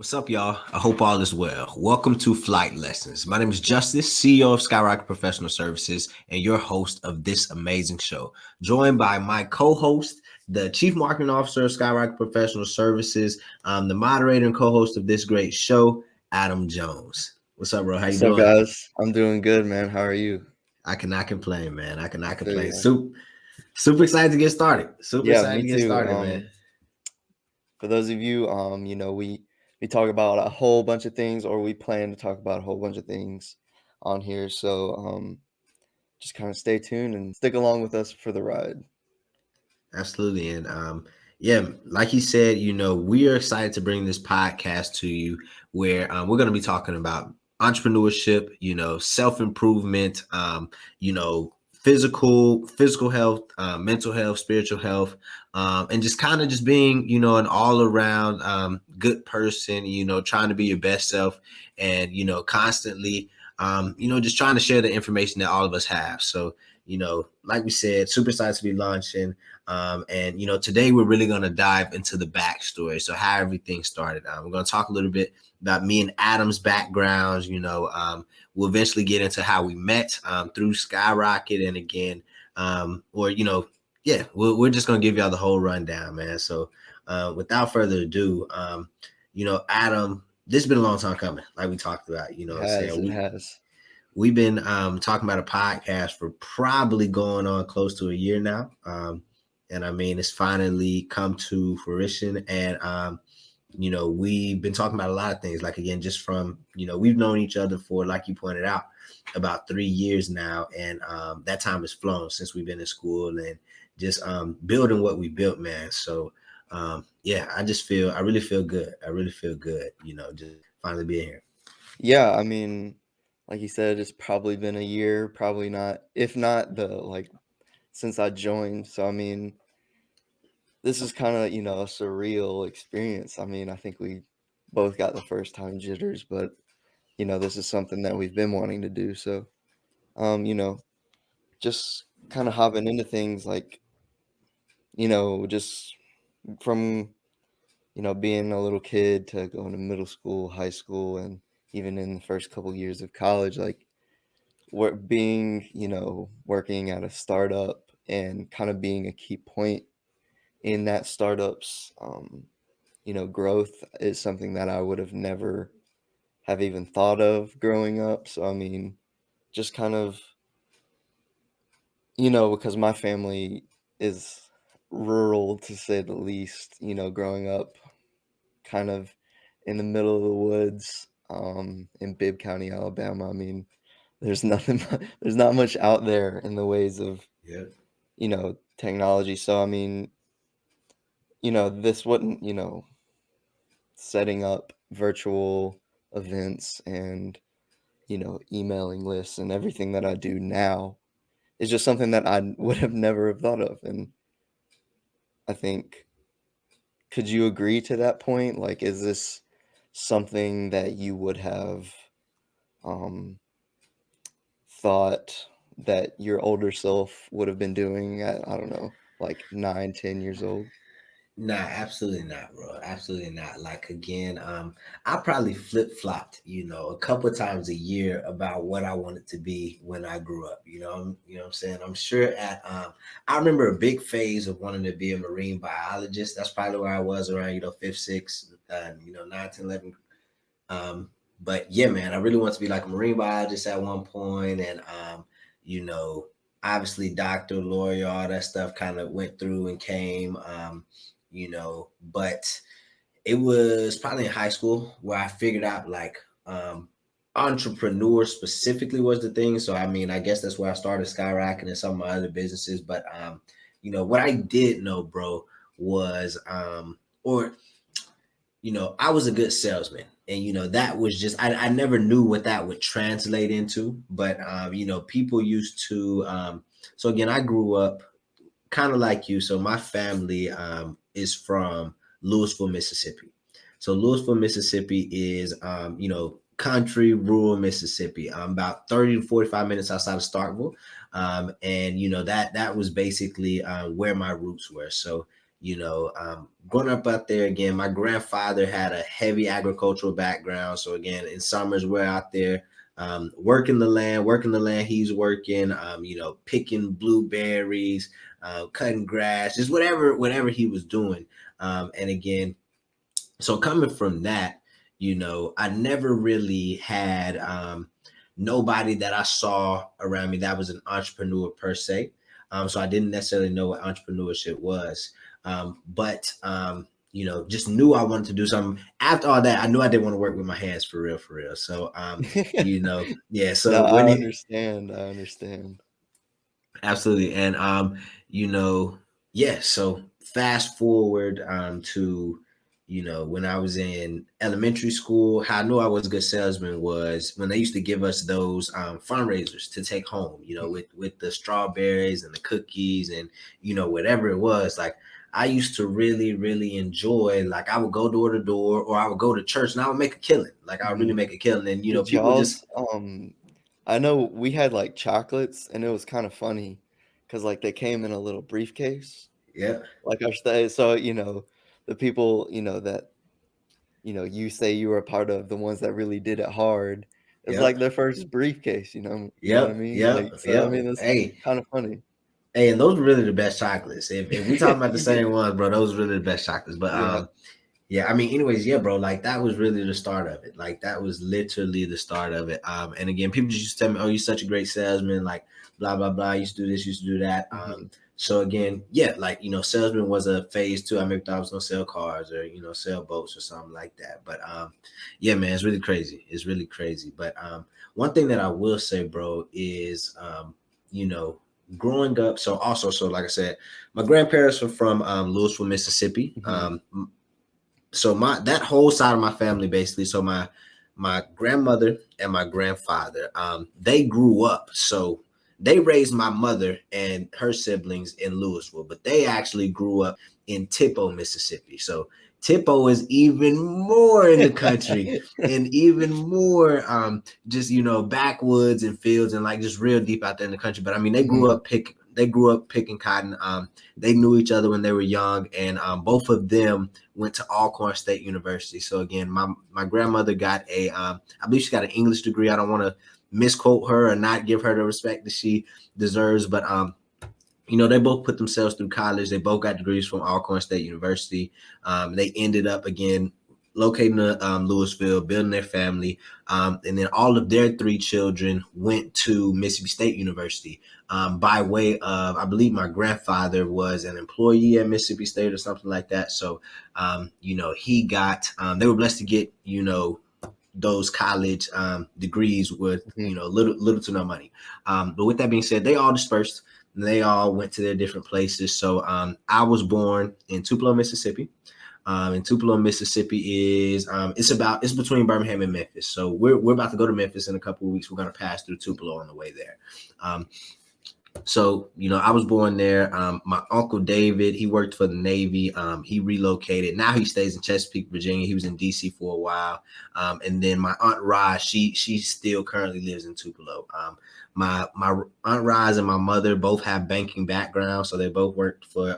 What's up, y'all? I hope all is well. Welcome to Flight Lessons. My name is Justice, CEO of Skyrocket Professional Services, and your host of this amazing show. Joined by my co-host, the Chief Marketing Officer of Skyrocket Professional Services, the moderator and co-host of this great show, Adam Jones. What's up, bro? How you What's up, doing? guys? I'm doing good, man. How are you? I cannot complain, man. I cannot I feel complain. you. Super excited to get started. Super Yeah, excited me to get too. started, man. For those of you, we talk about a whole bunch of things, or we plan to talk about a whole bunch of things on here. So, just kind of stay tuned and stick along with us for the ride. Absolutely. And yeah, like he said, we are excited to bring this podcast to you where we're going to be talking about entrepreneurship, self-improvement, physical health, mental health, spiritual health, and just kind of just being, an all around good person, trying to be your best self and, constantly, just trying to share the information that all of us have. So, like we said, super excited to be launching. And today we're really going to dive into the backstory, so how everything started. We're going to talk a little bit about me and Adam's backgrounds. We'll eventually get into how we met through Skyrocket, and again, we're just going to give y'all the whole rundown, man. So without further ado, Adam, this has been a long time coming, like we talked about. It I'm has, saying it has. we've been talking about a podcast for probably going on close to a year now. And I mean, it's finally come to fruition. And, we've been talking about a lot of things. Like, again, just from, we've known each other for, like you pointed out, about 3 years now. And that time has flown since we've been in school and just building what we built, man. So, I really feel good. I really feel good, just finally being here. Yeah, I mean, like you said, it's probably been a year, probably not, if not since I joined. So, I mean, this is kind of, a surreal experience. I mean, I think we both got the first time jitters, but this is something that we've been wanting to do. So, um, you know, just kind of hopping into things just from, being a little kid to going to middle school, high school, and even in the first couple years of college, like working at a startup and kind of being a key point in that startup's, growth is something that I would have never have even thought of growing up. So, I mean, just kind of, because my family is rural to say the least, growing up kind of in the middle of the woods in Bibb County, Alabama. I mean, there's nothing, there's not much out there in the ways of, Yeah. technology. So, I mean, this wouldn't, setting up virtual events and, emailing lists and everything that I do now is just something that I would have never have thought of. And I think, could you agree to that point? Like, is this something that you would have um, thought that your older self would have been doing at, I don't know, like 9, 10 years old? Nah, absolutely not, bro. Absolutely not. Like again, I probably flip flopped, a couple of times a year about what I wanted to be when I grew up. What I'm saying. I'm sure I remember a big phase of wanting to be a marine biologist. That's probably where I was around, fifth, sixth, 9, 10, 11. But yeah, man, I really want to be like a marine biologist at one point, and you know, obviously doctor, lawyer, all that stuff kind of went through and came. But it was probably in high school where I figured out like entrepreneur specifically was the thing. So I mean, I guess that's where I started skyrocketing and some of my other businesses. But what I did know, bro, was or I was a good salesman. And that was just I never knew what that would translate into. But people used to so again, I grew up kind of like you. So my family is from Louisville, Mississippi. So Louisville, Mississippi is country, rural Mississippi. About 30 to 45 minutes outside of Starkville. And that was basically where my roots were. So growing up out there again, my grandfather had a heavy agricultural background. So again, in summers we're out there working the land he's working, picking blueberries, cutting grass, just whatever he was doing. And again, so coming from that, I never really had nobody that I saw around me that was an entrepreneur per se. So I didn't necessarily know what entrepreneurship was. But just knew I wanted to do something. After all that, I knew I didn't want to work with my hands for real, for real. So, yeah. No, So when I it, understand. I understand. absolutely. And yeah, so fast forward to when I was in elementary school, how I knew I was a good salesman was when they used to give us those fundraisers to take home, with the strawberries and the cookies and whatever it was. Like I used to really, really enjoy, like I would go door to door or I would go to church and I would make a killing. Like I would really Mhm. make a killing. And Did people y'all's just I know we had, like, chocolates, and it was kinda funny because like, they came in a little briefcase, yeah, like our stay so, the people, that, you say you were a part of, the ones that really did it hard, it's yep. like their first briefcase, you know what I Yep, mean? yep, Like, so, I yep. mean, that's Hey, kinda funny. hey, and those were really the best chocolates. If we talking about the same ones, bro, those were really the best chocolates. But Yeah. yeah, I mean, anyways, yeah, bro, like that was really the start of it. Like that was literally the start of it. And again, people just used to tell me, "Oh, you're such a great salesman," like blah blah blah. You used to do this, you used to do that. Mhm. So again, yeah, like salesman was a phase two. I maybe thought I was gonna sell cars or sell boats or something like that. But yeah, man, it's really crazy. It's really crazy. But one thing that I will say, bro, is you know, growing up. So also, so like I said, my grandparents were from Louisville, Mississippi. Mhm. So my that whole side of my family basically, so my grandmother and my grandfather, they grew up, so they raised my mother and her siblings in Louisville, but they actually grew up in Tippo, Mississippi. So Tippo is even more in the country and even more just backwoods and fields and like just real deep out there in the country. But I mean Mhm. they grew up picking cotton. They knew each other when they were young, and both of them went to Alcorn State University. So again, my grandmother got I believe she got an English degree. I don't want to misquote her or not give her the respect that she deserves, but they both put themselves through college. They both got degrees from Alcorn State University. They ended up again locating in Louisville, building their family, and then all of their three children went to Mississippi State University by way of, I believe my grandfather was an employee at Mississippi State or something like that. So, he got, they were blessed to get, those college degrees with Mhm. little to no money. But with that being said, they all dispersed. And they all went to their different places. So I was born in Tupelo, Mississippi. And Tupelo, Mississippi is it's between Birmingham and Memphis. So we're about to go to Memphis in a couple of weeks. We're gonna pass through Tupelo on the way there. Um, so I was born there. My uncle David, he worked for the Navy. He relocated. Now he stays in Chesapeake, Virginia. He was in DC for a while. And then my aunt Roz, she still currently lives in Tupelo. My aunt Roz and my mother both have banking backgrounds, so they both worked for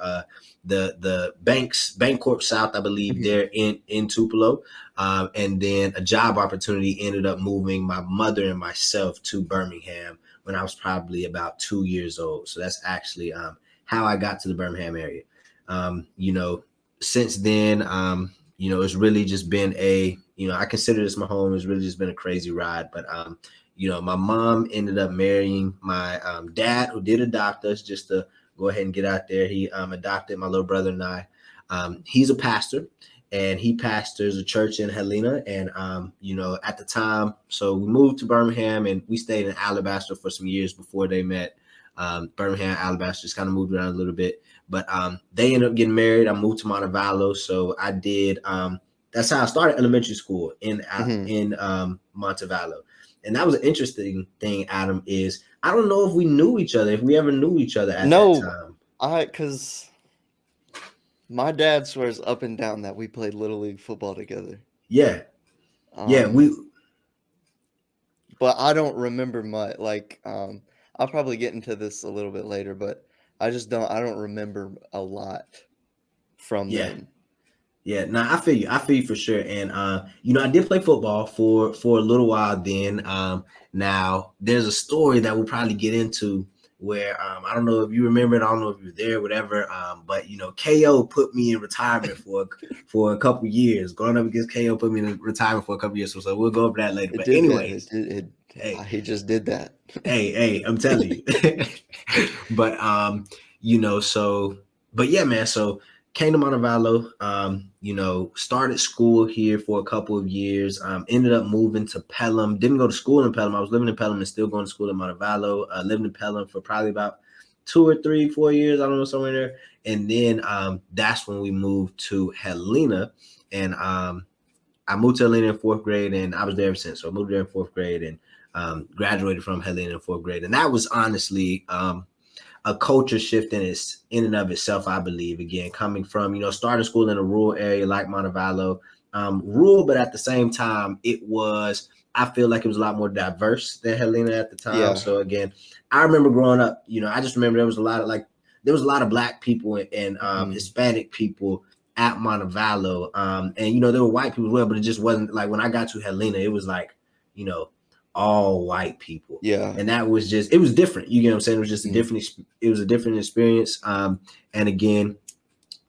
the Bancorp South, I believe. Mhm. They're in Tupelo. And then a job opportunity ended up moving my mother and myself to Birmingham when I was probably about 2 years old. So that's actually how I got to the Birmingham area. Since then, it's really just been I consider this my home. It's really just been a crazy ride. But, my mom ended up marrying my dad, who did adopt us, just to go ahead and get out there. He adopted my little brother and I. He's a pastor, and he pastors a church in Helena. And at the time, so we moved to Birmingham, and we stayed in Alabaster for some years before they met. Birmingham, Alabaster, just kind of moved around a little bit, but they ended up getting married. I moved to Montevallo, so I did. That's how I started elementary school Mhm. in Montevallo. And that was an interesting thing, Adam, is I don't know if we knew each other, if we ever knew each other at that No, time. cause my dad swears up and down that we played Little League football together. Yeah, yeah, Um, but I don't remember much. Like, I'll probably get into this a little bit later, but I don't remember a lot from Yeah. them. Yeah, nah, I feel you. I feel you for sure. And I did play football for a little while then. Now there's a story that we'll probably get into where I don't know if you remember it, I don't know if you were there, whatever. But KO put me in retirement for a couple years. Going up against KO put me in retirement for a couple years. So we'll go over that later. It But did that. anyways, hey, He just did that. hey, I'm telling you. But so but yeah, man. So came to Montevallo, started school here for a couple of years, ended up moving to Pelham, didn't go to school in Pelham. I was living in Pelham and still going to school in Montevallo, lived in Pelham for probably about 2 or 3, 4 years, I don't know, somewhere there. And then that's when we moved to Helena. And I moved to Helena in fourth grade, and I was there ever since. So I moved there in fourth grade and graduated from Helena in fourth grade. And that was honestly a culture shift in and of itself, I believe. Again, coming from starting school in a rural area like Montevallo, rural, but at the same time, I feel like it was a lot more diverse than Helena at the time. Yeah. So again, I remember growing up. I just remember there was a lot of Black people and Mhm. Hispanic people at Montevallo, and there were white people as well, but it just wasn't like when I got to Helena, it was like you know all white people, Yeah. and that was just, it was different. You get what I'm saying? It was just Mhm. it was a different experience. And again,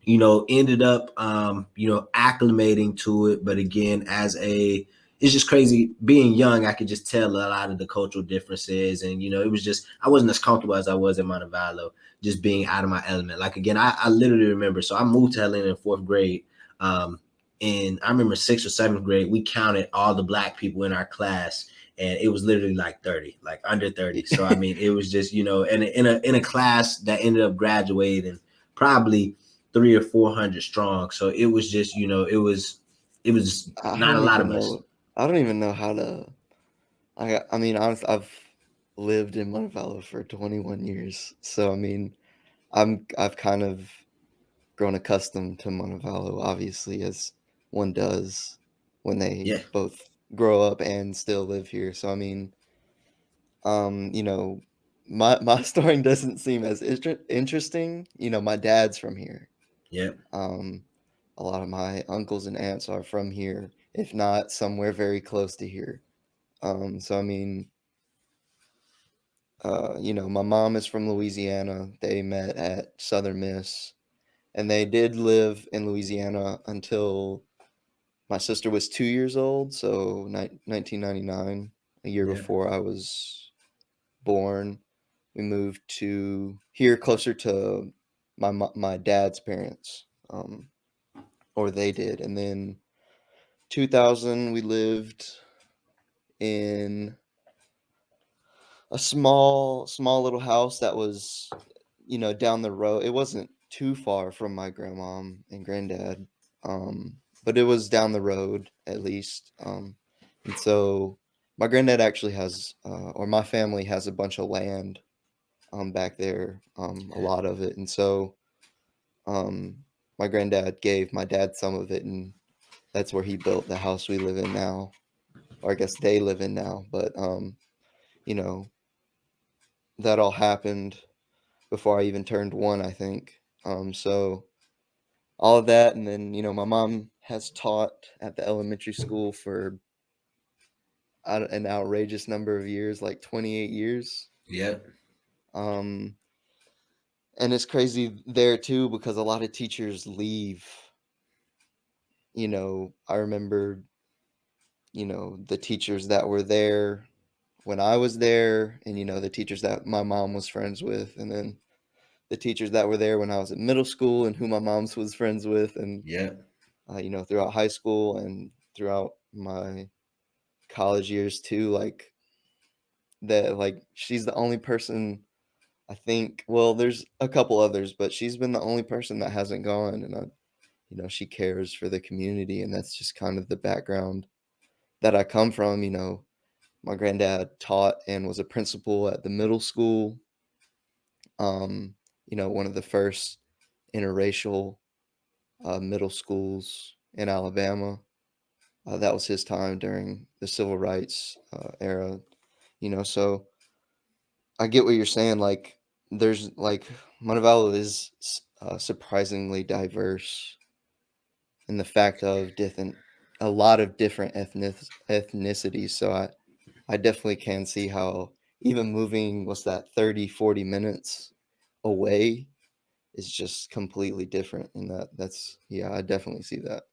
ended up, acclimating to it. But again, it's just crazy being young. I could just tell a lot of the cultural differences. And, it was just, I wasn't as comfortable as I was in Montevallo, just being out of my element. Like, again, I literally remember, so I moved to Helena in fourth grade. And I remember sixth or seventh grade, we counted all the Black people in our class, and it was literally like 30, like under 30. So I mean, it was just, in a class that ended up graduating probably 300 or 400 strong. So it was just, it was I not a don't lot of even us. know. I don't even know how to. I mean, honestly, I've lived in Montevallo for 21 years, so I mean, I've kind of grown accustomed to Montevallo, obviously, as one does when they Yeah, both grow up and still live here. So I mean, you know, my story doesn't seem as interesting. My dad's from here. yeah, Um, a lot of my uncles and aunts are from here, if not somewhere very close to here. So I mean, my mom is from Louisiana. They met at Southern Miss, and they did live in Louisiana until my sister was 2 years old. So 1999, a year yeah, before I was born, we moved to here closer to my dad's parents, or they did, and then 2000 we lived in a small little house that was, down the road. It wasn't too far from my grandmom and granddad, but it was down the road at least. And so my granddad actually has, or my family has a bunch of land back there, a yeah, lot of it. And so um, my granddad gave my dad some of it, and that's where he built the house we live in now, or I guess they live in now. But you know, that all happened before I even turned one, I think. So all of that, and then my mom has taught at the elementary school for an outrageous number of years, like 28 years. yeah, Um, and it's crazy there too because a lot of teachers leave. I remember, the teachers that were there when I was there, and the teachers that my mom was friends with, and then the teachers that were there when I was in middle school and who my mom's was friends with, and yeah, throughout high school and throughout my college years too. Like that, like she's the only person I think. Well, there's a couple others, but she's been the only person that hasn't gone, and she cares for the community, and that's just kind of the background that I come from. My granddad taught and was a principal at the middle school. One of the first interracial middle schools in Alabama. That was his time during the civil rights era. So I get what you're saying. Like, there's like Montevallo is surprisingly diverse in the fact of a lot of different ethnicities. So I definitely can see how even moving, what's that, 30, 40 minutes away is just completely different. And yeah, I definitely see that.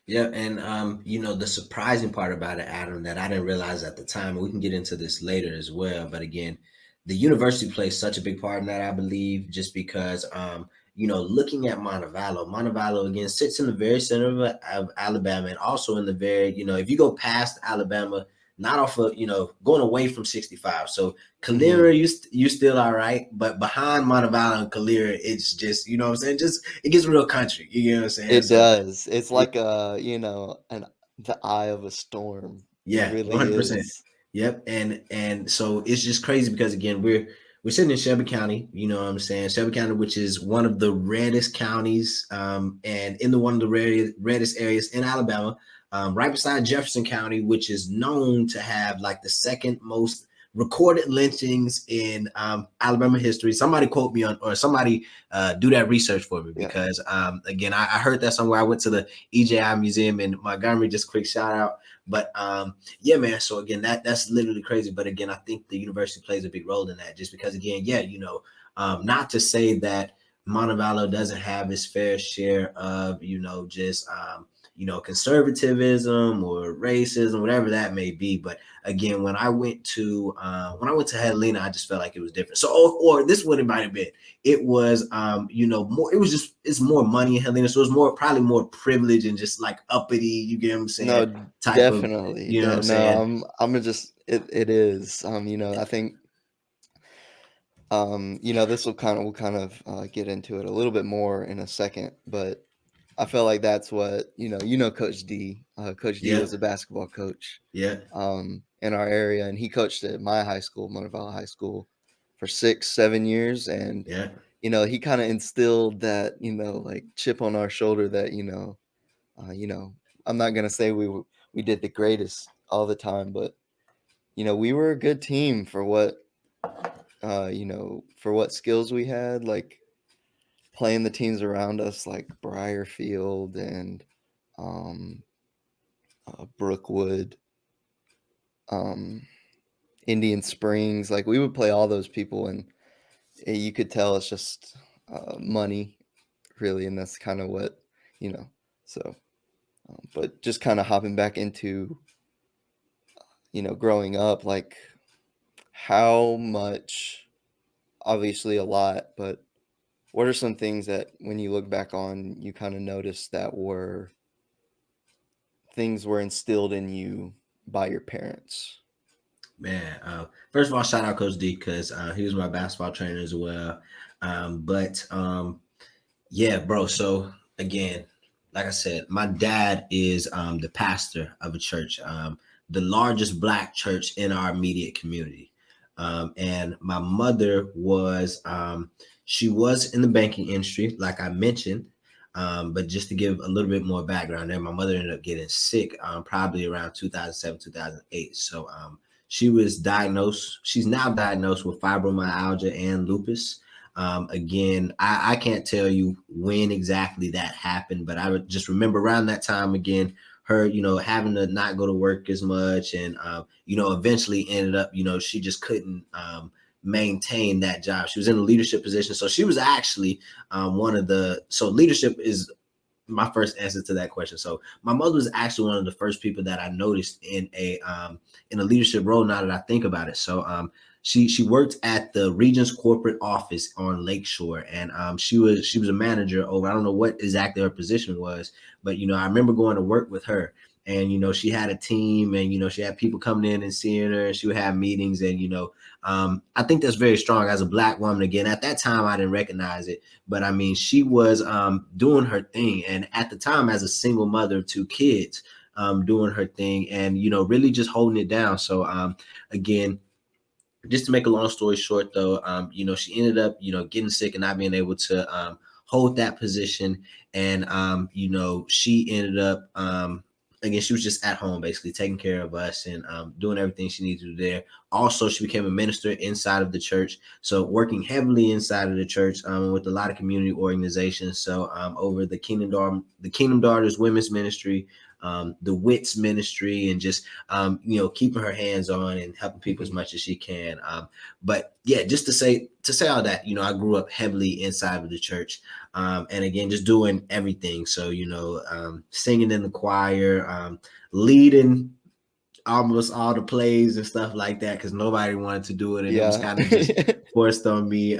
Yeah, and the surprising part about it, Adam, that I didn't realize at the time, and we can get into this later as well. But again, the university plays such a big part in that, I believe, just because looking at Montevallo again sits in the very center of Alabama, and also in the very, if you go past Alabama, not off of, going away from 65. So Hmm. Calera, you still all right, but behind Montevallo and Calera, it's just, what I'm saying, just it gets real country. You know what I'm saying? It So does. It's like the eye of a storm. It yeah, really 100%. is. Yep, and so it's just crazy because again we're sitting in Shelby County, you know what I'm saying? Shelby County, which is one of the reddest counties, and in the one of the reddest areas in Alabama, right beside Jefferson County, which is known to have like the second most recorded lynchings in Alabama history. Somebody quote me on, or somebody do that research for me, Yeah. because again, I heard that somewhere. I went to the EJI Museum in Montgomery. Just quick shout out. But yeah, man. So again, that's literally crazy. But again, I think the university plays a big role in that, just because again, yeah, not to say that Montevallo doesn't have its fair share of, just conservatism or racism, whatever that may be. But again, when I went to Helena, I just felt like it was different. So, or this would have might have been. It was, more. It was just it's more money in Helena, so it's probably more privilege and just like uppity. You get what I'm saying? No, Type of, definitely. you know what I'm No, saying? I'm gonna just it is. I think this we'll kind of get into it a little bit more in a second, but I feel like that's what, Coach D. Coach D Yeah, was a basketball coach yeah, in our area, and he coached at my high school, Montevallo High School, for 6, 7 years, and yeah. he kind of instilled that, like chip on our shoulder that, uh, you know, I'm not gonna say we did the greatest all the time, but we were a good team for what skills we had, like playing the teams around us, like Briarfield and um, Brookwood, um, Indian Springs. Like we would play all those people, and you could tell it's just money, really, and that's kind of what you know. So, but just kind of hopping back into growing up, like how much, obviously a lot, but what are some things that when you look back on, you kind of notice that things were instilled in you by your parents? Man, first of all, shout out Coach D, because he was my basketball trainer as well. But yeah, bro. So again, like I said, my dad is the pastor of a church, the largest Black church in our immediate community. And my mother she was in the banking industry, like I mentioned. But just to give a little bit more background there, my mother ended up getting sick probably around 2007, 2008. So she was diagnosed. She's now diagnosed with fibromyalgia and lupus. Again, I can't tell you when exactly that happened, but I would just remember around that time again, her, having to not go to work as much, and eventually ended up, she just couldn't maintain that job. She was in a leadership position, so she was actually so leadership is my first answer to that question. So my mother was actually one of the first people that I noticed in a leadership role. Now that I think about it, so she worked at the Regions corporate office on Lakeshore, and she was a manager over. I don't know what exactly her position was, but I remember going to work with her. And she had a team, and she had people coming in and seeing her, and she would have meetings. And I think that's very strong as a Black woman. Again, at that time, I didn't recognize it, but I mean, she was doing her thing. And at the time, as a single mother of two kids, doing her thing, and really just holding it down. So again, just to make a long story short, though, she ended up, getting sick and not being able to hold that position. And she ended up again, she was just at home, basically taking care of us and doing everything she needed to do there. Also, she became a minister inside of the church, so working heavily inside of the church with a lot of community organizations. So over the Kingdom Daughters Women's Ministry, the Wits Ministry, and just keeping her hands on and helping people as Mhm. much as she can. But yeah, just to say all that, I grew up heavily inside of the church, and again, just doing everything. So singing in the choir, leading almost all the plays and stuff like that because nobody wanted to do it, and it was Yeah. kind of just forced on me.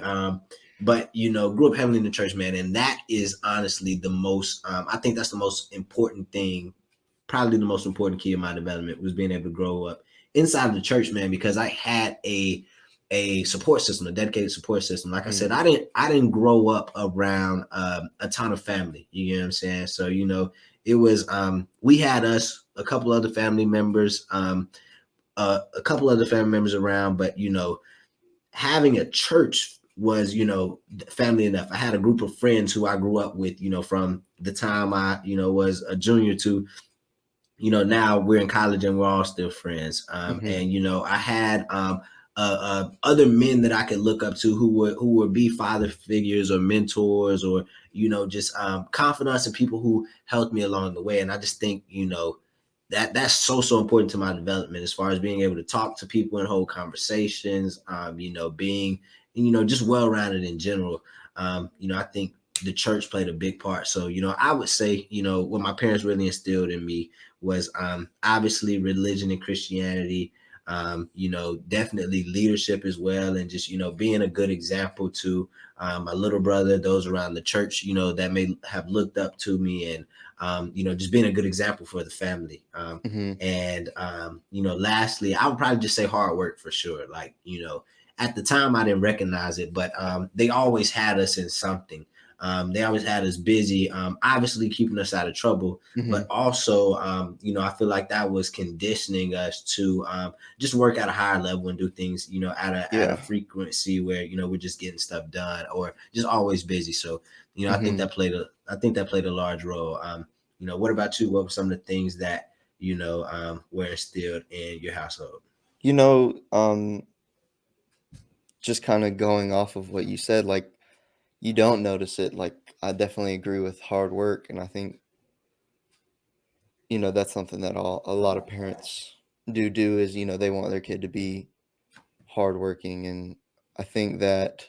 But grew up heavily in the church, man, and that is honestly the most. I think that's the most important thing, probably the most important key of my development was being able to grow up inside of the church, man, because I had a support system, a dedicated support system. Like I said, Mhm. I didn't grow up around a ton of family. You know what I'm saying? So it was we had us a couple other family members, a couple other family members around, but having a church was family enough. I had a group of friends who I grew up with, from the time I was a junior to now we're in college and we're all still friends. Mhm. And I had other men that I could look up to who would be father figures or mentors or just confidants and people who helped me along the way. And I just think that's so important to my development as far as being able to talk to people and hold conversations. Being just well rounded in general. I think the church played a big part. So I would say what my parents really instilled in me was obviously religion and Christianity, definitely leadership as well, and just being a good example to my little brother, those around the church, that may have looked up to me, and just being a good example for the family. Mhm. And lastly, I would probably just say hard work for sure. Like at the time I didn't recognize it, but they always had us in something. They always had us busy, obviously keeping us out of trouble, but Mhm. also, I feel like that was conditioning us to just work at a higher level and do things, at a Yeah. frequency where we're just getting stuff done or just always busy. So, Mhm. I think that played a large role. What about you? What were some of the things that were instilled in your household? You know, just kinda going off of what you said, like, you don't notice it, like, I definitely agree with hard work, and I think, that's something that a lot of parents do is, they want their kid to be hardworking, and I think that,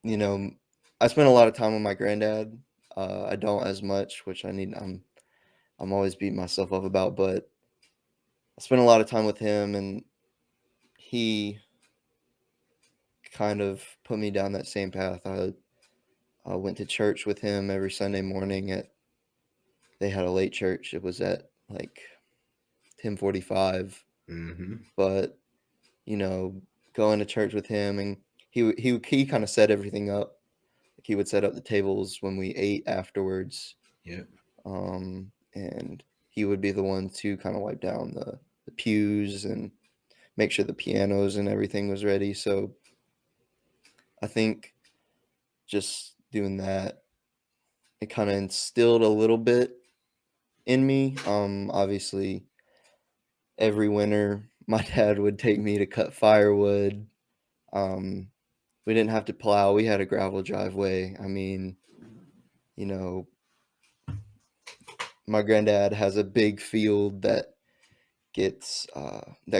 you know, I spend a lot of time with my granddad. I don't as much, which I'm always beating myself up about, but I spent a lot of time with him, and he kind of put me down that same path. I went to church with him every Sunday morning at they had a late church. It was at like 10:45, Mm-hmm. but you know, going to church with him, and he kind of set everything up. Like he would set up the tables when we ate afterwards, Yep. and he would be the one to kind of wipe down the pews and make sure the pianos and everything was ready. So I think just doing that, it kind of instilled a little bit in me. Obviously, every winter, my dad would take me to cut firewood. Um, we didn't have to plow. We had a gravel driveway. I mean, you know, my granddad has a big field that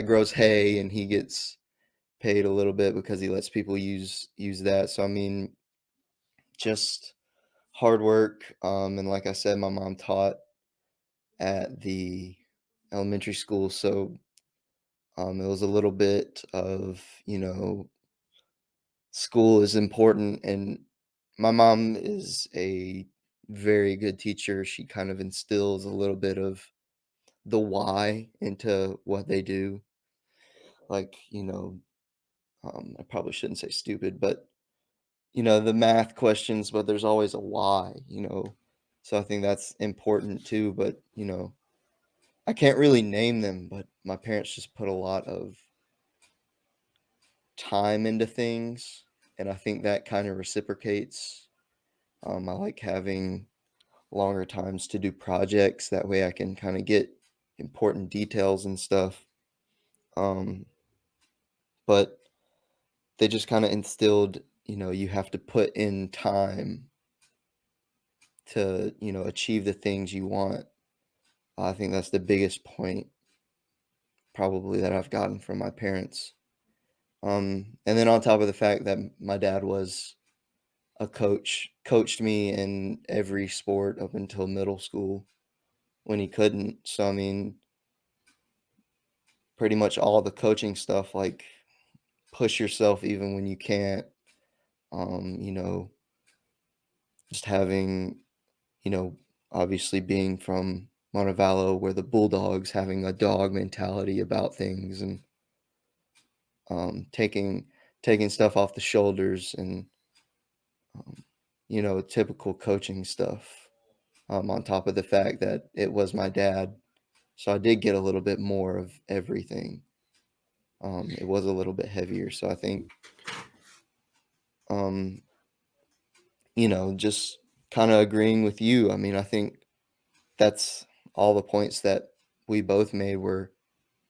grows hay, and he gets paid a little bit because he lets people use that. So I mean, just hard work. And like I said, my mom taught at the elementary school, so it was a little bit of school is important, and my mom is a very good teacher. She kind of instills a little bit of the why into what they do. Like, I probably shouldn't say stupid, but the math questions, but there's always a why. So I think that's important too. But, I can't really name them, but my parents just put a lot of time into things. And I think that kind of reciprocates. I like having longer times to do projects. That way I can kind of get important details and stuff. Um, but they just kind of instilled, you have to put in time to, achieve the things you want. I think that's the biggest point probably that I've gotten from my parents. And then on top of the fact that my dad was a coach, coached me in every sport up until middle school when he couldn't. So I mean, pretty much all the coaching stuff, like push yourself even when you can't. You know, just having, you know, obviously being from Montevallo, where the Bulldogs, having a dog mentality about things, and taking stuff off the shoulders, and typical coaching stuff. On top of the fact that it was my dad, so I did get a little bit more of everything. It was a little bit heavier, so I think, um, just kind of agreeing with you. I mean, I think that's all the points that we both made were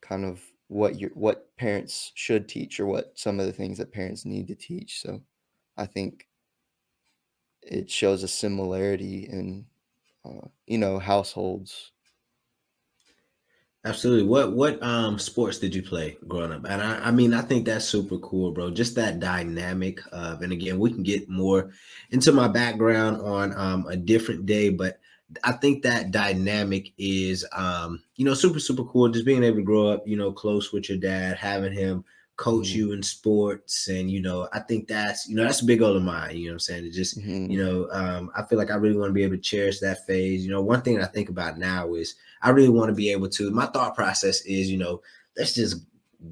kind of what parents should teach, or what some of the things that parents need to teach. So I think it shows a similarity in households. Absolutely. What sports did you play growing up? And I mean, I think that's super cool, bro. Just that dynamic of, and again, we can get more into my background on a different day, but I think that dynamic is super, super cool. Just being able to grow up, close with your dad, having him coach Hmm. you in sports. And, I think that's a big goal of mine. You know what I'm saying? It just, Hmm. I feel like I really want to be able to cherish that phase. One thing I think about now is I really want to be able to. My thought process is, let's just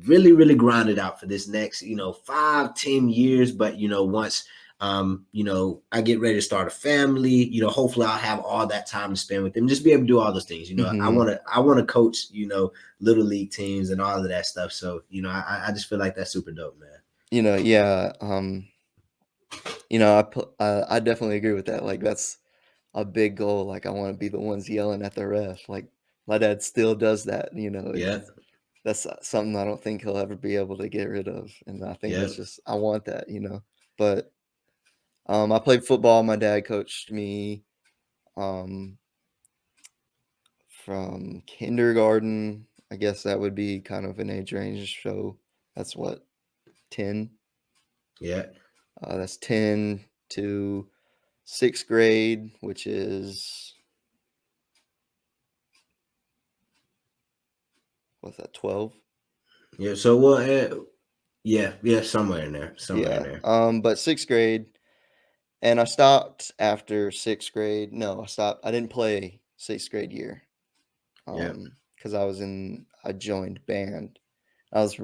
really, really grind it out for this next, 5, 10 years. But once I get ready to start a family, hopefully I'll have all that time to spend with them, just be able to do all those things. I Hmm. want to, I want to coach, little league teams and all of that stuff. So, I just feel like that's super dope, man. Yeah. I definitely agree with that. Like, that's a big goal. Like, I want to be the ones yelling at the ref. Like, my dad still does that. Yeah. That's something I don't think he'll ever be able to get rid of, and I think Yeah. that's just, I want that. But I played football. My dad coached me um, from kindergarten. I guess that would be kind of an age range. So that's what, 10. Yeah. That's 10 to sixth grade, which is, what's that, 12? Yeah. So, well, yeah. Yeah. Somewhere in there. Somewhere in Yeah. there. But sixth grade, and I stopped after sixth grade. No, I stopped. I didn't play sixth grade year. Yeah. Because I joined band. I was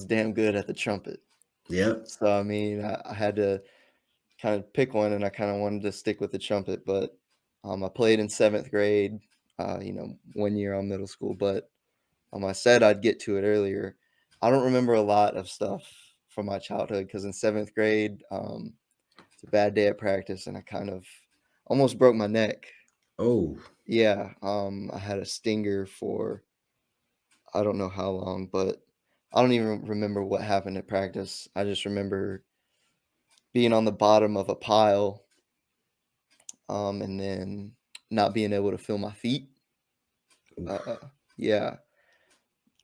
damn good at the trumpet. Yeah. So I mean, I had to kind of pick one, and I kind of wanted to stick with the trumpet. But I played in seventh grade. 1 year on middle school, but I said I'd get to it earlier. I don't remember a lot of stuff from my childhood because in seventh grade, it's a bad day at practice, and I kind of almost broke my neck. Oh. Yeah, I had a stinger for I don't know how long, but I don't even remember what happened at practice. I just remember being on the bottom of a pile, and then not being able to feel my feet. Yeah,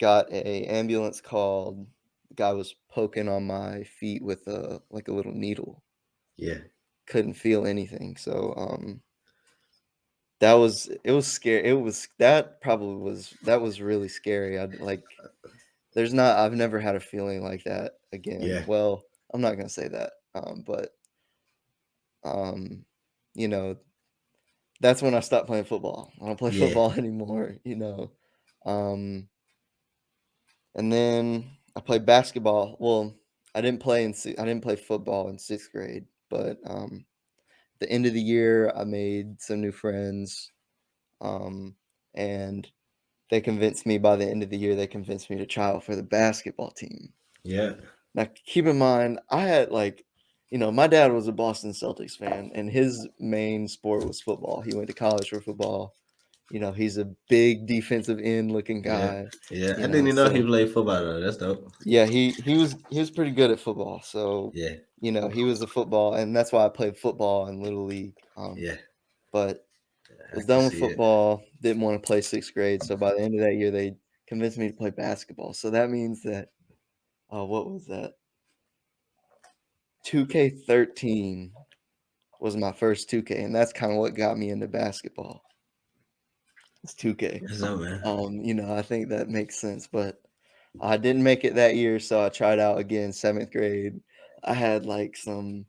got a ambulance called. The guy was poking on my feet with a little needle. Yeah. Couldn't feel anything. So it was scary. That was really scary. I've never had a feeling like that again. Yeah. Well, I'm not gonna say that. But um, you know, that's when I stopped playing football. I don't play Yeah. football anymore. Um, and then I played basketball. Well, I didn't play football in sixth grade, but the end of the year I made some new friends. Um, and by the end of the year, they convinced me to try out for the basketball team. Yeah. Now, keep in mind, I had like my dad was a Boston Celtics fan, and his main sport was football. He went to college for football. He's a big defensive end looking Yeah, guy. yeah. I didn't even know he So played football though. That's dope. yeah, he was pretty good at football. So Yeah, he was a football, and that's why I played football in little league. yeah. But I was can done with see it. football. Didn't want to play sixth grade. So by the end of that year, they convinced me to play basketball. So that means that what was that? 2K13 was my first 2K, and that's kind of what got me into basketball. It's 2K. What's up, man? I think that makes sense, but I didn't make it that year, so I tried out again, seventh grade. I had like some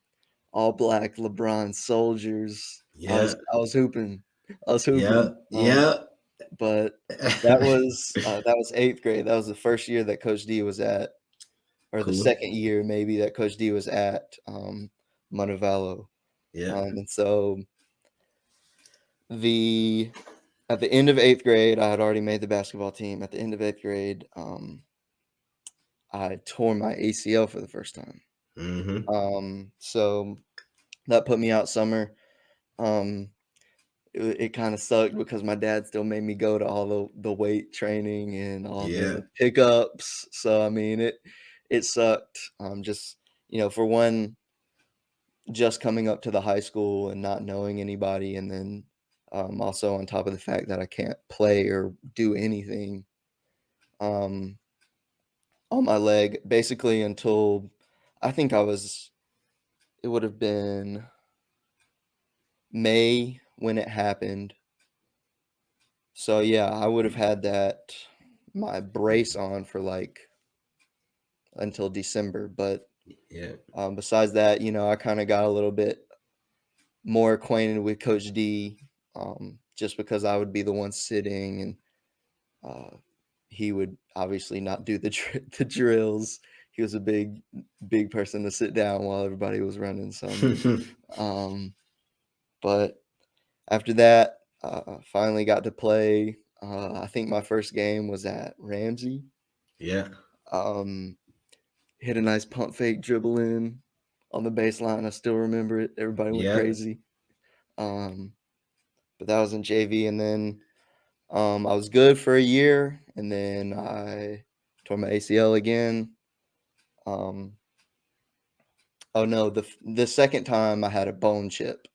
all black LeBron soldiers. I Yeah, was I was hooping. I was yeah, hooping. yeah. But that was eighth grade. That was the first year that Coach D was at, or the Cool. second year maybe that Coach D was at Montevallo. Yeah, And so the at the end of eighth grade, I had already made the basketball team. At the end of eighth grade, I tore my ACL for the first time. mm-hmm. So that put me out summer. Um, it kind of sucked because my dad still made me go to all the weight training and all Yeah. the pickups. So I mean it sucked. Just for one, just coming up to the high school and not knowing anybody, and then also on top of the fact that I can't play or do anything um, on my leg basically until I think it would have been May when it happened. So yeah, I would have had my brace on for like until December. But Yeah. besides that, I kind of got a little bit more acquainted with Coach D, just because I would be the one sitting, and he would obviously not do the drills. He was a big person to sit down while everybody was running. So I mean, but after that, finally got to play. I think my first game was at Ramsey. Yeah. Um, Hit a nice pump fake dribble in on the baseline. I still remember it. Everybody went Yeah. crazy. Um, but that was in JV, and then I was good for a year, and then I tore my ACL again. Oh no, the second time I had a bone chip.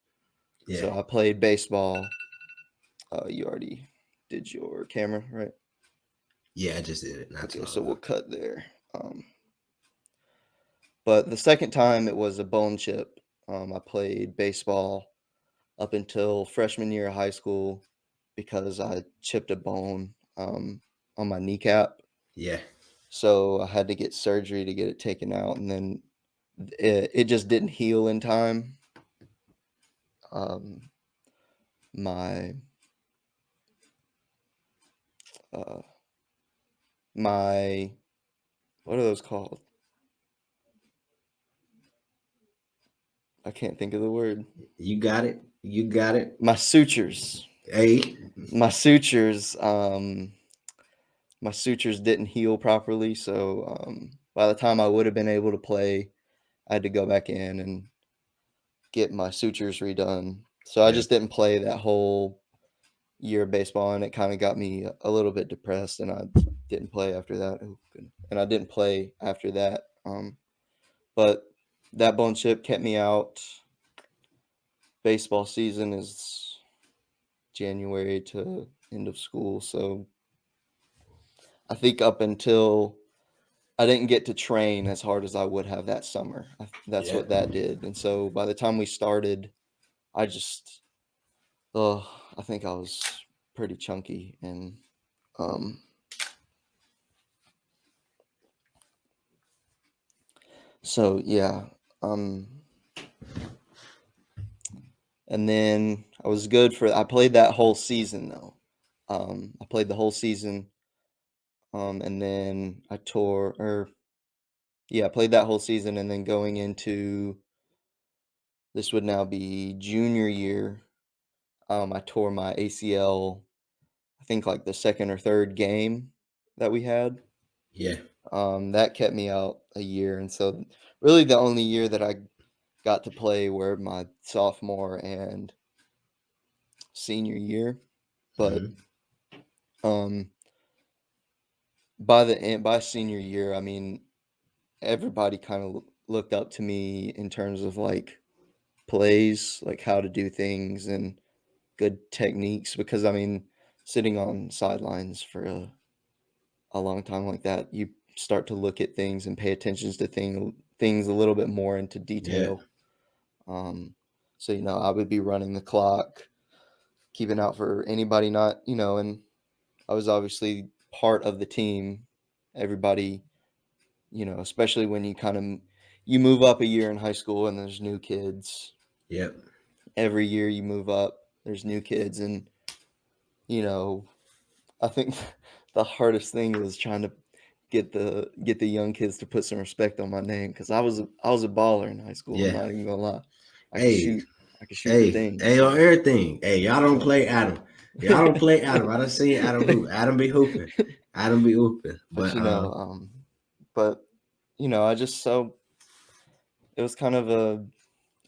Yeah. So I played baseball. You already did your camera, right? Yeah, I just did it not too Okay, long so ago. we'll cut there. But the second time it was a bone chip. I played baseball up until freshman year of high school because I chipped a bone on my kneecap. Yeah. So I had to get surgery to get it taken out, and then it just didn't heal in time. Um, my uh, my what are those called? I can't think of the word. You got it. You got it. My sutures. Hey. My sutures. My sutures didn't heal properly, so by the time I would have been able to play, I had to go back in and get my sutures redone. So I Yeah. just didn't play that whole year of baseball, and it kind of got me a little bit depressed, and I didn't play after that. Oh, goodness. And I didn't play after that. But that bone chip kept me out. Baseball season is January to end of school, so I think up until I didn't get to train as hard as I would have that summer. That's Yeah. what that did. And so by the time we started, I just, I think I was pretty chunky. And um, so, yeah. And then I played that whole season though. I played the whole season. And then I played that whole season. And then going into this would now be junior year. I tore my ACL, I think like the second or third game that we had. Yeah. That kept me out a year. And so really the only year that I got to play were my sophomore and senior year, but Mhm. um, by senior year, I mean everybody kind of looked up to me in terms of like plays, like how to do things and good techniques. Because I mean, sitting on sidelines for a long time like that, you start to look at things and pay attention to things a little bit more into Yeah. detail. Um, so I would be running the clock, keeping out for anybody not, and I was obviously part of the team. Everybody, especially when you move up a year in high school and there's new kids. Yep. Every year you move up, there's new kids, and you know, I think the hardest thing was trying to get the young kids to put some respect on my name because I was a baller in high school. I'm Yeah. not even gonna lie. I could Hey, shoot. I could shoot the hey, things. on everything. Hey, y'all don't Yeah. play Adam. Y'all don't play Adam. I done seen Adam hoop. Adam be hooping. Adam be hooping. but But but I just so it was kind of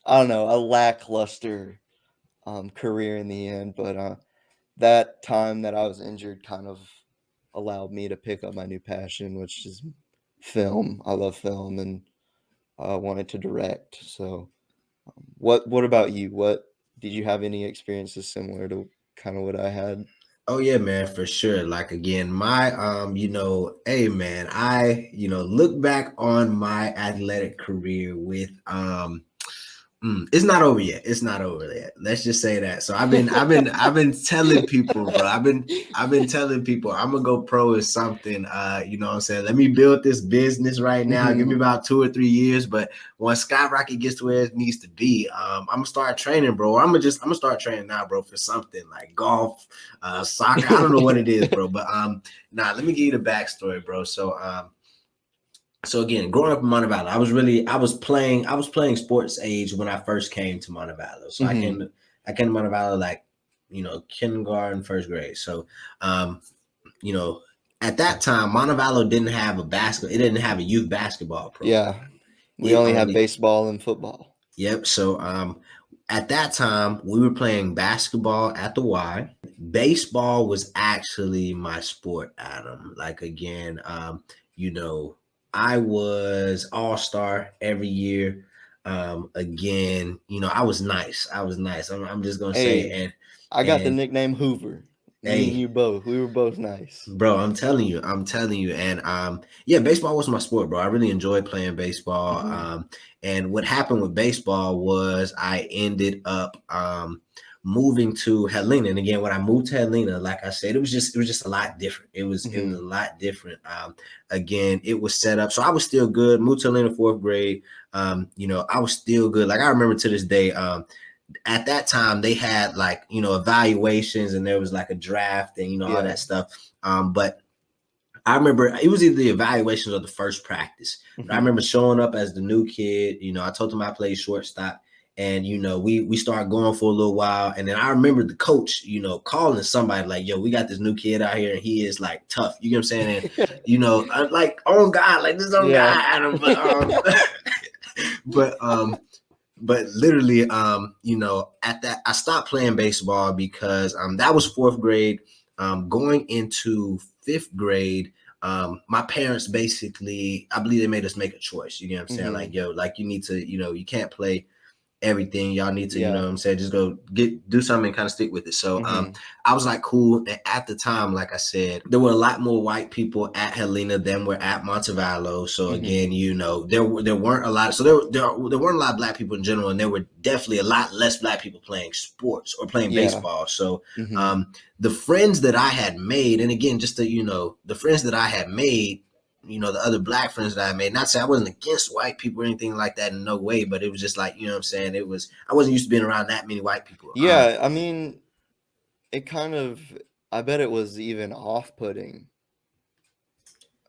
I don't know, a lackluster career in the end. But that time that I was injured kind of allowed me to pick up my new passion, which is film. I love film and I wanted to direct. So, what about you? What did you have any experiences similar to kind of what I had? oh yeah, man, for sure. Like again, my hey man, I look back on my athletic career with it's not over yet. It's not over yet. Let's just say that. So I've been telling people, bro. I've been telling people I'm gonna go pro is something. You know what I'm saying? Let me build this business right now. Give me Mhm. about 2 or 3 years. But once Skyrocket gets to where it needs to be, I'm gonna start training, bro. I'm gonna start training now, bro, for something like golf, soccer. I don't know what it is, bro. But let me give you the backstory, bro. So again, growing up in Montevallo, I was playing sports age when I first came to Montevallo. So I came Mhm. to I came to Montevallo like, kindergarten, first grade. So um, you know, at that time, Montevallo didn't have a basketball, it didn't have a youth basketball program. Yeah, we It only have only baseball and football. Yep. So at that time we were playing basketball at the Y. Baseball was actually my sport, Adam. Like again, I was all-star every year. Again, I was nice. I was nice. I'm just gonna say, Hey, and I got the and nickname Hoover. Me and hey, you both. We were both nice. bro, I'm telling you, and yeah, baseball was my sport, bro. I really enjoyed playing baseball. Mhm. And what happened with baseball was I ended up moving to Helena, and again, when I moved to Helena, like I said, it was just a lot different. It was a Mhm. lot different. Again, it was set up, so I was still good. Moved to Helena fourth grade. I was still good. Like I remember to this day. At that time they had like evaluations and there was like a draft and all Yeah. that stuff. But I remember it was either the evaluations or the first practice. But I Mhm. remember showing up as the new kid. I told them I played shortstop, and we started going for a little while, and then I remember the coach, calling somebody like, "Yo, we got this new kid out here, and he is like tough." You know what I'm saying? And I'm like, "Oh God, like this on Yeah. God, Adam." But but literally, at that, I stopped playing baseball because that was fourth grade. Going into fifth grade, my parents basically, I believe they made us make a choice. You know what I'm saying? Like, Mhm. yo, like you need to, you can't play everything. Y'all need to, Yeah. what I'm saying, just go do something and kind of stick with it. So Mhm. I was like, cool. And at the time, like I said, there were a lot more white people at Helena than were at Montevallo. So Mhm. again, there weren't a lot. So there weren't a lot of black people in general, and there were definitely a lot less black people playing sports or playing Yeah. baseball. So Mhm. um, the friends that I had made, and again, just to the friends that I had made, the other black friends that I made. Not to say I wasn't against white people or anything like that in no way, but it was just like, what I'm saying? I wasn't used to being around that many white people. Yeah, I mean, it kind of I bet it was even off-putting,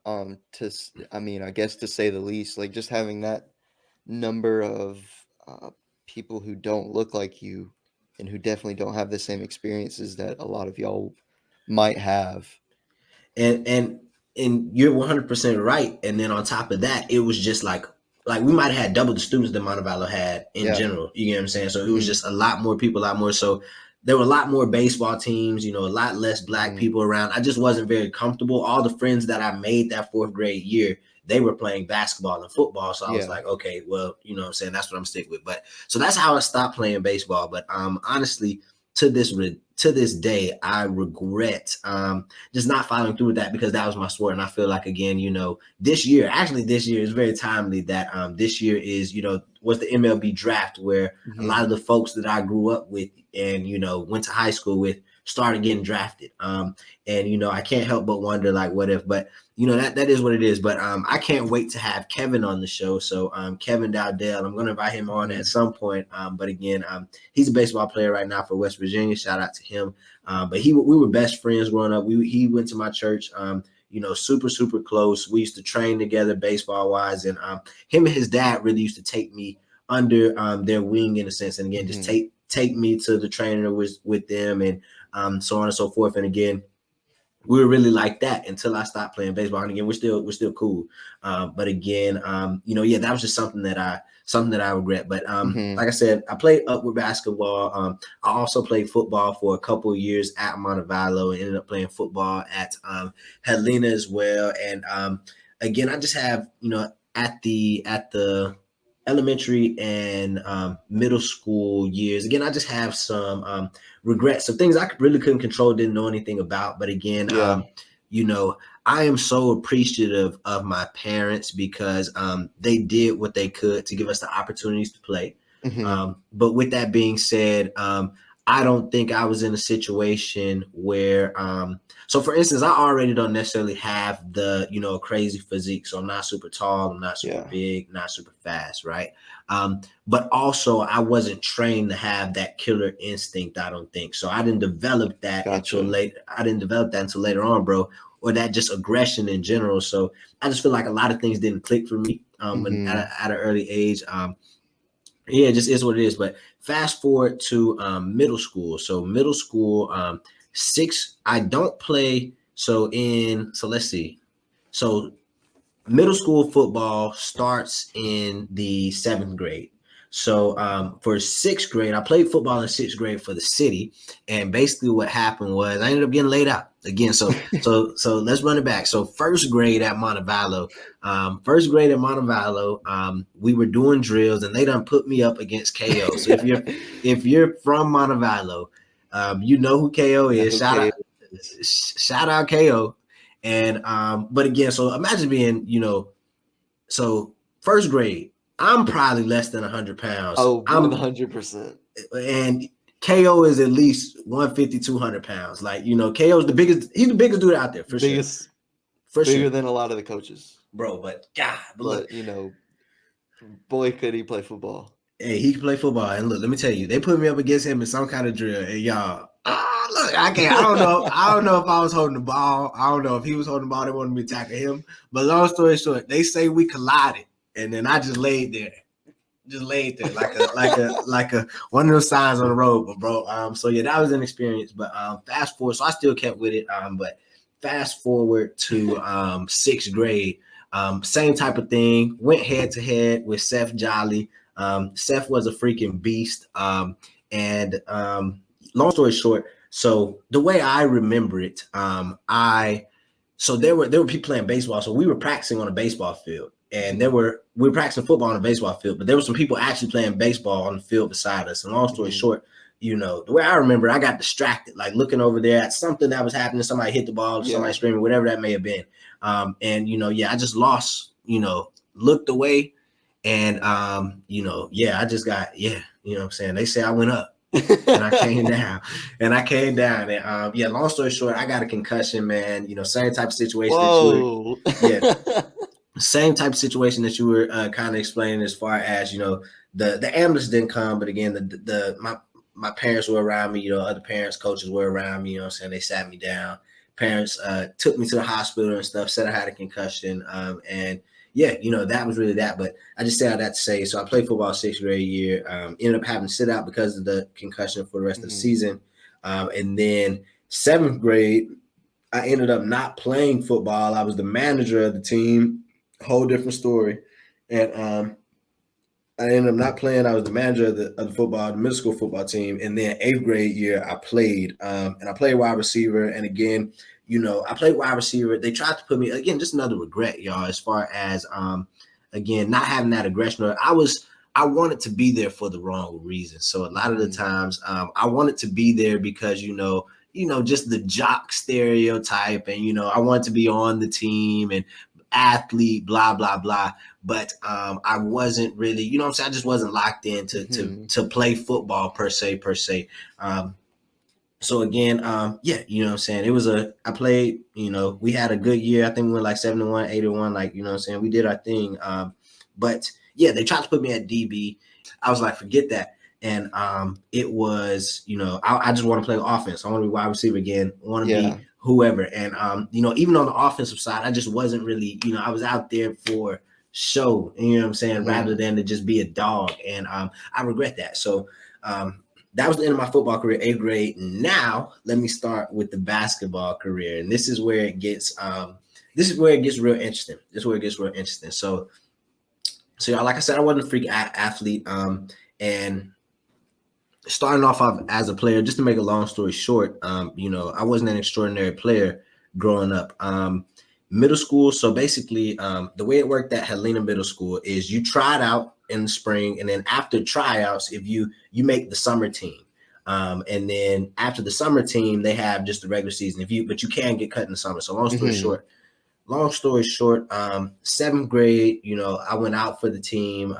I mean, I guess to say the least, like just having that number of people who don't look like you and who definitely don't have the same experiences that a lot of y'all might have. And you're 100% right. And then on top of that, it was just like like we might have had double the students that Montevallo had in Yeah. general. You get what I'm saying? So it was Mhm. just a lot more people, a lot more. So there were a lot more baseball teams, you know, a lot less black Mhm. people around. I just wasn't very comfortable. All the friends that I made that fourth grade year, they were playing basketball and football. So I was Yeah. like, okay, well, you know what I'm saying? That's what I'm sticking with. But so that's how I stopped playing baseball. But honestly, to this day, I regret just not following through with that because that was my sport. And I feel like, again, you know, this year is very timely that this year is, you know, was the MLB draft where a Mhm. lot of the folks that I grew up with and, you know, went to high school with started getting drafted. And, you know, I can't help but wonder, like, what if, but, you know, that is what it is. But I can't wait to have Kevin on the show. So Kevin Dowdell, I'm going to invite him on at Mhm. some point. But again, he's a baseball player right now for West Virginia. Shout out to him. But we were best friends growing up. He went to my church. You know, super close. We used to train together baseball wise, and him and his dad really used to take me under their wing in a sense, and again, just Mhm. take me to the trainer with them, and so on and so forth. And again, we were really like that until I stopped playing baseball. And again, we're still cool. But again, you know, yeah, that was just something that I regret. But Mhm. like I said, I played upward basketball. I also played football for a couple of years at Montevallo and ended up playing football at Helena as well. And again, I just have, you know, at the elementary and middle school years. Again, I just have some regrets, some things I really couldn't control, didn't know anything about. But again, Yeah. you know, I am so appreciative of my parents because they did what they could to give us the opportunities to play. Mhm. But with that being said, I don't think I was in a situation where so for instance, I already don't necessarily have the, you know, crazy physique. So I'm not super tall, I'm not super Yeah. big, not super fast, right? But also I wasn't trained to have that killer instinct, I don't think. So I didn't develop that until Gotcha. late. I didn't develop that until later on, bro, or that just aggression in general. So I just feel like a lot of things didn't click for me when Mhm. at an early age. Yeah, it just is what it is. But fast forward to middle school. So middle school, I don't play. So let's see. So middle school football starts in the seventh grade. So for sixth grade, I played football in sixth grade for the city, and basically what happened was I ended up getting laid out again. So let's run it back. So first grade at Montevallo, we were doing drills, and they done put me up against KO. So if you're from Montevallo, you know who KO Know is. who K is. Shout out KO. And but again, so imagine being, you know, so first grade, I'm probably less than 100 pounds. Oh, 100%. And KO is at least 150, 200 pounds. Like, you know, KO's he's the biggest dude out there for sure. Biggest For sure. Bigger than a lot of the coaches. Bro, but God, but look, But, you know, boy, could he play football. hey, he can play football. And look, let me tell you, they put me up against him in some kind of drill. And y'all, look, I can't. I don't know. I don't know if I was holding the ball. I don't know if he was holding the ball. They wanted me to tackle him. But long story short, they say we collided, and then I just laid there like a one of those signs on the road. But bro, so yeah, that was an experience. But fast forward, so I still kept with it. But fast forward to sixth grade, same type of thing. Went head to head with Seth Jolly. Seth was a freaking beast. And long story short, so the way I remember it, I so there were people playing baseball, so we were practicing on a baseball field, and Mhm. we were practicing football on a baseball field, but there were some people actually playing baseball on the field beside us. And long story Mhm. short, you know, the way I remember, I got distracted, like looking over there at something that was happening. Somebody hit the ball, somebody Yeah. screaming, whatever that may have been. And you know, yeah, I just lost, you know, looked away, and you know, yeah, I just got, yeah, you know what I'm saying? They say I went up and I came down, and I came down, and yeah. Long story short, I got a concussion, man. You know, same type of situation that you were, Whoa. yeah, same type of situation that you were kind of explaining as far as, you know, the ambulance didn't come, but again, my parents were around me. You know, other parents, coaches were around me. You know, what I'm saying, they sat me down. Parents took me to the hospital and stuff. Said I had a concussion, and yeah, you know, that was really that. But I just say all that to say, so I played football sixth grade year. Ended up having to sit out because of the concussion for the rest of the Mhm. season, and then seventh grade, I ended up not playing football. I was the manager of the team. Whole different story. And I ended up not playing. I was the manager of the middle school football team. And then 8th grade year, I played, and I played wide receiver. And again, I played wide receiver. They tried to put me again, just another regret, y'all, as far as again, not having that aggression. I wanted to be there for the wrong reason. So a lot of the times, I wanted to be there because just the jock stereotype, and I wanted to be on the team and athlete, blah blah blah. But I wasn't really, I'm saying, I just wasn't locked in to play football per se. So again, yeah, I'm saying, I played, we had a good year. I think we went like 7-1, 8-1, like, I'm saying, we did our thing. But yeah, they tried to put me at DB. I was like, forget that. And it was, I just want to play offense. I want to be wide receiver again. I want to be whoever. And, even on the offensive side, I just wasn't really, I was out there for show, rather than to just be a dog. And I regret that. So that was the end of my football career, 8th grade. Now let me start with the basketball career. And this is where it gets real interesting. So like I said, I wasn't a freak athlete. And starting off as a player, just to make a long story short, I wasn't an extraordinary player growing up. Middle school. So basically, the way it worked at Helena Middle School is you tried out in the spring, and then after tryouts, if you make the summer team, and then after the summer team, they have just the regular season. But you can get cut in the summer. So long story short, 7th grade, I went out for the team,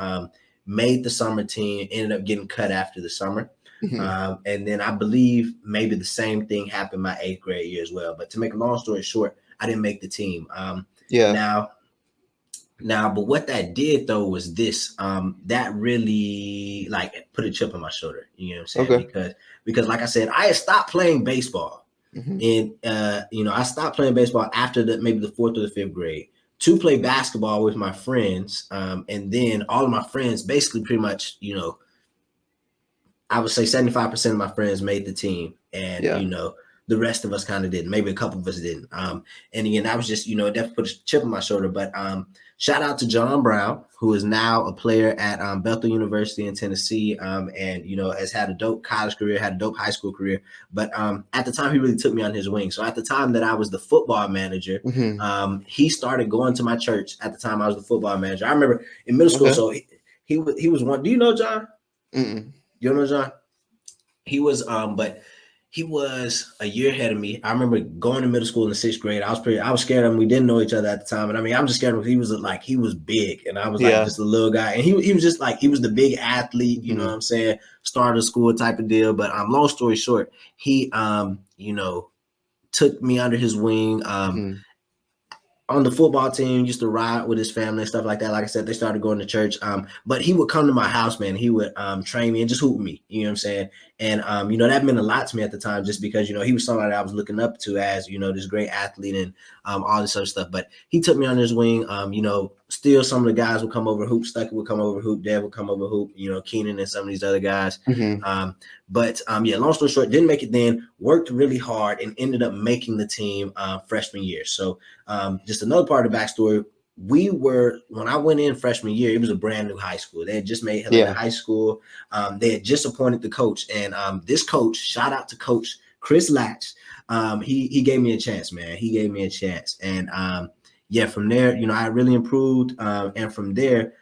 made the summer team, ended up getting cut after the summer. And then I believe maybe the same thing happened my 8th grade year as well. But to make a long story short, I didn't make the team. Now, but what that did though was this, that really like put a chip on my shoulder. You know what I'm saying? Okay. Because like I said, I had stopped playing baseball. And I stopped playing baseball after maybe the 4th or the 5th grade to play basketball with my friends. And then all of my friends basically pretty much, I would say 75% of my friends made the team, and the rest of us kind of didn't. Maybe a couple of us didn't. And again, that was just, definitely put a chip on my shoulder. But shout out to John Brown, who is now a player at Bethel University in Tennessee, and has had a dope college career, had a dope high school career. But at the time, he really took me on his wing. So at the time that I was the football manager, he started going to my church. At the time, I was the football manager. I remember in middle school. So he was one. Do you know John? You know John? He was, but he was a year ahead of me. I remember going to middle school in the 6th grade. I was scared of him. We didn't know each other at the time. And I mean, I'm just scared of him. He was big, and I was like just a little guy. And he was just like, he was the big athlete, you know what I'm saying? Starter school type of deal. But long story short, he, took me under his wing. On the football team, used to ride with his family and stuff like that. Like I said, they started going to church. But he would come to my house, man. He would train me and just hoop me. You know what I'm saying? And that meant a lot to me at the time, just because he was somebody I was looking up to as this great athlete and all this other stuff. But he took me under his wing. Still some of the guys would come over hoop. Stuckey would come over hoop. Dev would come over hoop. Keenan and some of these other guys. But long story short, didn't make it then. Worked really hard and ended up making the team freshman year. So just another part of the backstory. When I went in freshman year, it was a brand new high school. They had just made Helena High School. They had just appointed the coach, and this coach, shout out to Coach Chris Latch. He gave me a chance, man. He gave me a chance, and from there, I really improved, and from there,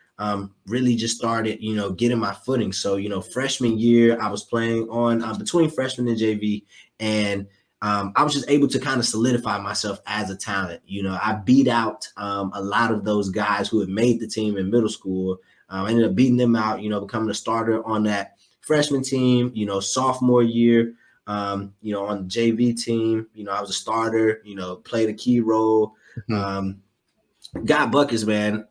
really just started, getting my footing. So, freshman year, I was playing on between freshman and JV, and I was just able to kind of solidify myself as a talent. I beat out a lot of those guys who had made the team in middle school. I ended up beating them out, becoming a starter on that freshman team, sophomore year, on the JV team, I was a starter, played a key role. Got buckets, man.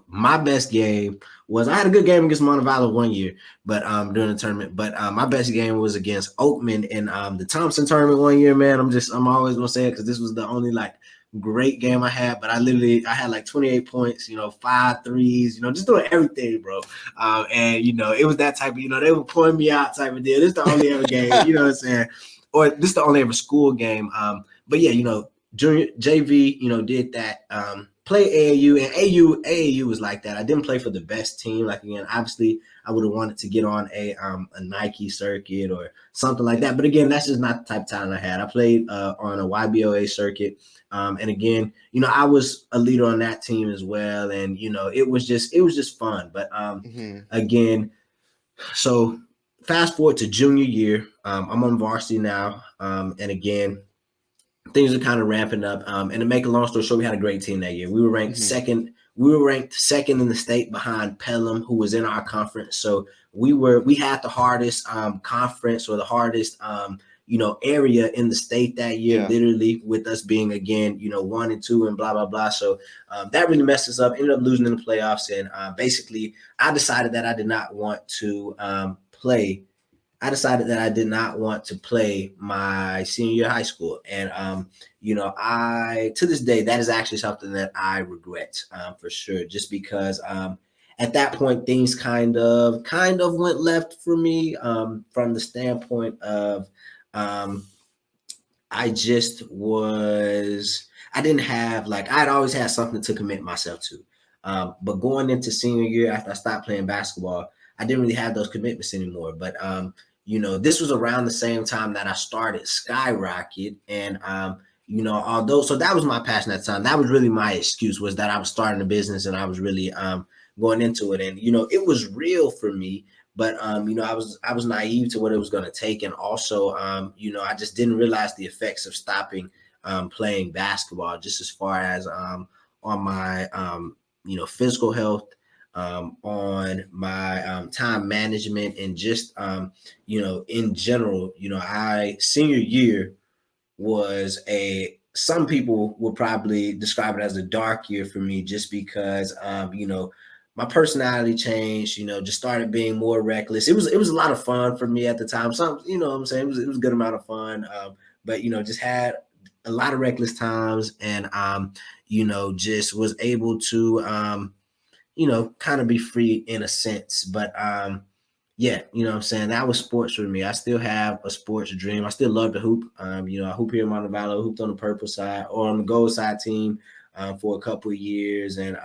My best game was, I had a good game against Montevallo one year, but during the tournament. But my best game was against Oakman in the Thompson tournament one year, man. I'm always gonna say it because this was the only great game I had. But I had 28 points, 5 threes, just doing everything, bro. And it was that type of, they were pouring me out type of deal. This is the only ever game, you know what I'm saying? Or this is the only ever school game. But yeah, junior JV, did that. play AAU, and AAU was like that. I didn't play for the best team. Like again, obviously, I would have wanted to get on a Nike circuit or something like that. But again, that's just not the type of talent I had. I played on a YBOA circuit, and again, I was a leader on that team as well. And it was just fun. But again, so fast forward to junior year, I'm on varsity now, and again, things are kind of ramping up. And to make a long story short, we had a great team that year. We were ranked second. We were ranked second in the state behind Pelham, who was in our conference. So we had the hardest conference, or the hardest area in the state that year, literally, with us being again 1 and 2 and blah blah blah. So that really messed us up. Ended up losing in the playoffs, and basically I decided that I did not want to play. I decided that I did not want to play my senior year of high school. And, I, to this day, that is actually something that I regret for sure, just because at that point, things kind of went left for me from the standpoint of I didn't have, I'd always had something to commit myself to. But going into senior year, after I stopped playing basketball, I didn't really have those commitments anymore. But, this was around the same time that I started Skyrocket. And, so that was my passion at the time. That was really my excuse, was that I was starting a business and I was really going into it. And, it was real for me. But, I was naive to what it was going to take. And also, I just didn't realize the effects of stopping playing basketball, just as far as on my, physical health, on my time management, and just, in general. Senior year was some people would probably describe it as a dark year for me, just because, my personality changed, just started being more reckless. It was a lot of fun for me at the time. Some, what I'm saying, it was a good amount of fun. But, just had a lot of reckless times, and, just was able to, kind of be free in a sense. But, yeah, what I'm saying, that was sports for me. I still have a sports dream. I still love to hoop. I hoop here in Montevallo, hooped on the purple side or on the gold side team for a couple of years. And,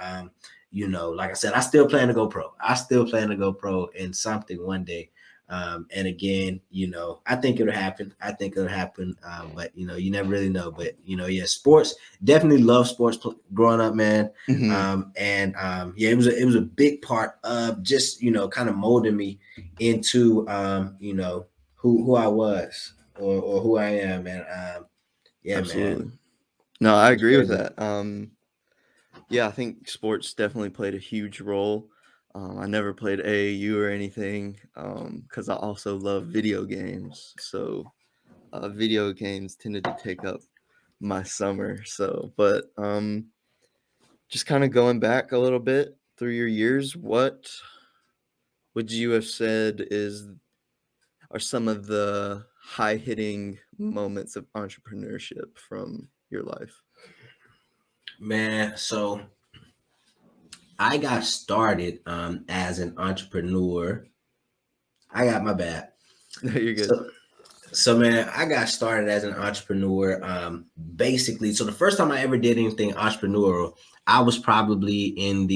like I said, I still plan to go pro. I still plan to go pro in something one day. And again, I think it'll happen. But, you never really know. But, yeah, sports, definitely love sports growing up, man. Yeah, it was a big part of just, kind of molding me into, who I was or who I am. And yeah, Absolutely. man. No, I agree with Crazy. that. Yeah, I think sports definitely played a huge role. I never played AAU or anything because I also love video games. So video games tended to take up my summer. So, but just kind of going back a little bit through your years, what would you have said are some of the high-hitting moments of entrepreneurship from your life? Man, so I got started as an entrepreneur. I got my bad. You're good. So man, I got started as an entrepreneur. Basically, so the first time I ever did anything entrepreneurial, I was probably in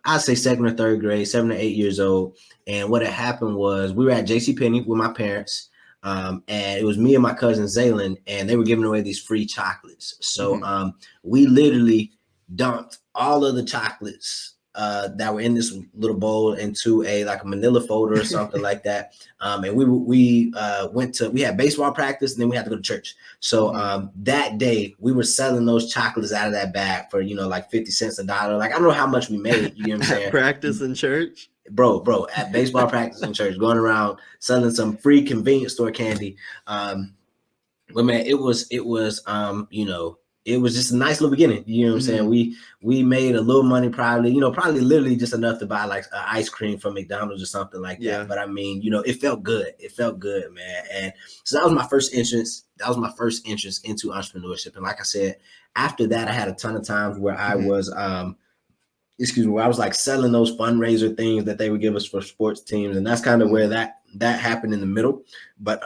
I'd say second or third grade, 7 or 8 years old. And what had happened was we were at JCPenney with my parents. And it was me and my cousin Zaylin, and they were giving away these free chocolates. So we literally dumped all of the chocolates that were in this little bowl into a manila folder or something like that. And we had baseball practice, and then we had to go to church. So that day we were selling those chocolates out of that bag for 50 cents a dollar. I don't know how much we made. You know what I'm saying? Practice in church. Bro, at baseball practice in church, going around selling some free convenience store candy. But man, it was it was just a nice little beginning. You know what I'm saying? We made a little money, probably literally just enough to buy ice cream from McDonald's or something like that. But I mean, it felt good. It felt good, man. And so that was my first entrance. That was my first entrance into entrepreneurship. And like I said, after that, I had a ton of times where I was where I was selling those fundraiser things that they would give us for sports teams. And that's kind of where that happened in the middle. But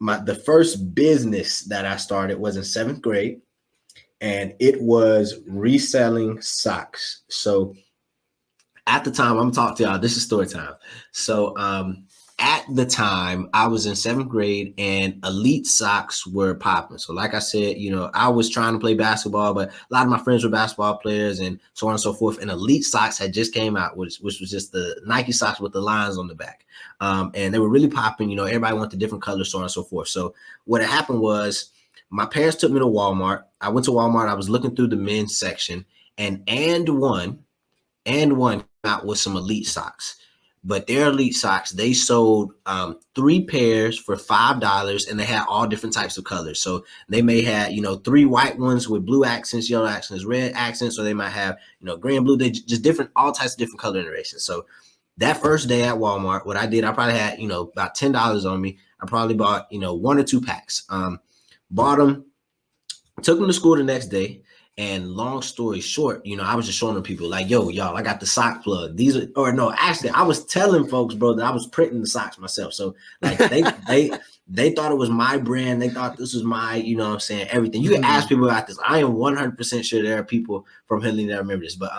the first business that I started was in 7th grade. and it was Reselling Socks. So at the time, I'm talking to y'all. This is story time. So at the time, I was in seventh grade, and elite socks were popping. So, like I said, I was trying to play basketball, but a lot of my friends were basketball players, and so on and so forth. And elite socks had just came out, which was just the Nike socks with the lines on the back, and they were really popping. Everybody wanted different colors, so on and so forth. So, what had happened was my parents took me to Walmart. I went to Walmart. I was looking through the men's section, and one came out with some elite socks. But their elite socks, they sold 3 pairs for $5, and they had all different types of colors. So they may have, 3 white ones with blue accents, yellow accents, red accents, or they might have, green, blue. They just different, all types of different color iterations. So that first day at Walmart, what I did, I probably had, about $10 on me. I probably bought, 1 or 2 packs. Bought them, took them to school the next day. And long story short, I was just showing them people like, yo, y'all, I got the sock plug. Actually, I was telling folks, bro, that I was printing the socks myself. So like they thought it was my brand. They thought this was my, everything. You can ask people about this. I am 100% sure there are people from Henley that remember this. But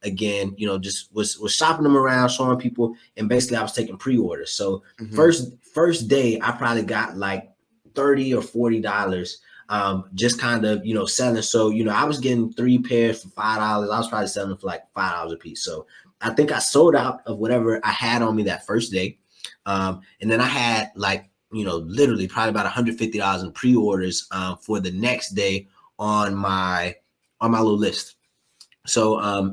again, just was shopping them around, showing people, and basically I was taking pre-orders. So first day, I probably got like $30 or $40. Just kind of, selling. So, I was getting 3 pairs for $5. I was probably selling for like $5 a piece. So I think I sold out of whatever I had on me that first day. And then I had like, literally probably about $150 in pre-orders for the next day on my little list. So,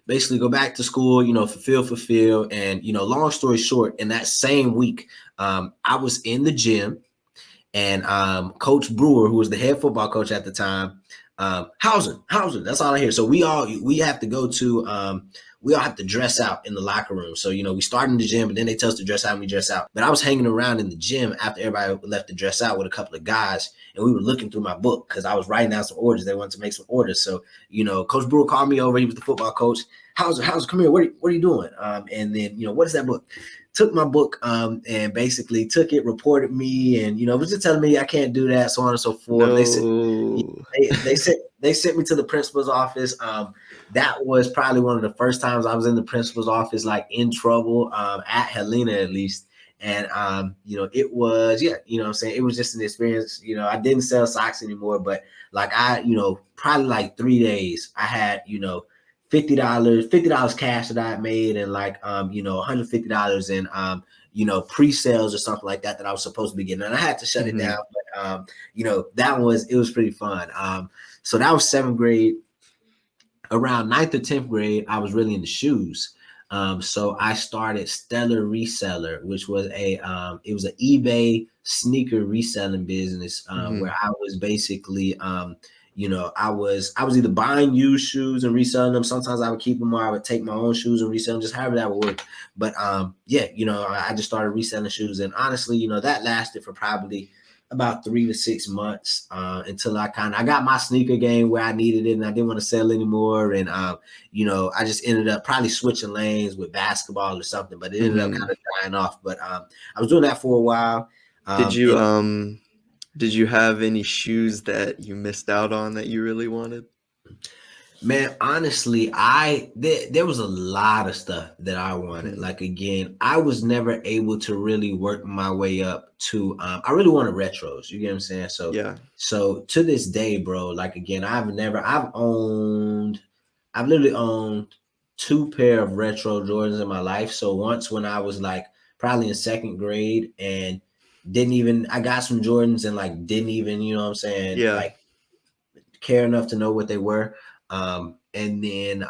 basically go back to school, fulfill. And, long story short, in that same week, I was in the gym. And Coach Brewer, who was the head football coach at the time, Hausen, that's all I hear. So we have to go to, we all have to dress out in the locker room. So, we start in the gym, but then they tell us to dress out, and we dress out. But I was hanging around in the gym after everybody left to dress out with a couple of guys, and we were looking through my book because I was writing down some orders. They wanted to make some orders. So, Coach Brewer called me over. He was the football coach. Hausen, come here. What are you doing? And then, what is that book? Took my book and basically took it, reported me, and was just telling me I can't do that, so on and so forth. No. They sent me to the principal's office. That was probably one of the first times I was in the principal's office, like in trouble, at Helena at least. And it was, I'm saying, it was just an experience. I didn't sell socks anymore, but like probably like 3 days I had, $50 cash that I had made, and like $150 in pre-sales or something like that I was supposed to be getting, and I had to shut it down. But it was pretty fun. So that was 7th grade. Around 9th or 10th grade, I was really into shoes. So I started Stellar Reseller, which was it was an eBay sneaker reselling business where I was basically I was either buying used shoes and reselling them. Sometimes I would keep them, or I would take my own shoes and resell them, just however that would work. But I just started reselling shoes, and honestly, that lasted for probably about 3 to 6 months until I got my sneaker game where I needed it, and I didn't want to sell anymore. And I just ended up probably switching lanes with basketball or something, but it ended up kind of dying off. But I was doing that for a while. Did you have any shoes that you missed out on that you really wanted? Man, honestly, there was a lot of stuff that I wanted. Like, again, I was never able to really work my way up to I really wanted retros. You get what I'm saying? So yeah. So to this day, bro, like, again, I've literally owned 2 pair of retro Jordans in my life. So once when I was like probably in 2nd grade, and I got some Jordans and like didn't even, like care enough to know what they were. And then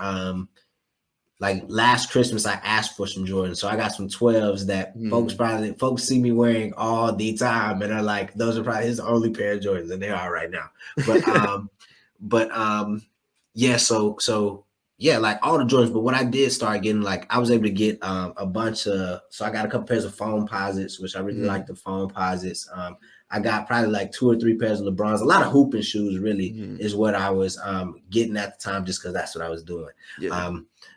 like last Christmas, I asked for some Jordans. So I got some 12s that folks see me wearing all the time, and are like, those are probably his only pair of Jordans, and they are right now. But like all the Jordans. But what I did start getting, like, I was able to get a bunch of, so I got a couple pairs of foam posits, which I really like the foam posits. I got probably like 2 or 3 pairs of LeBrons. A lot of hooping shoes really is what I was getting at the time, just because that's what I was doing. Yeah.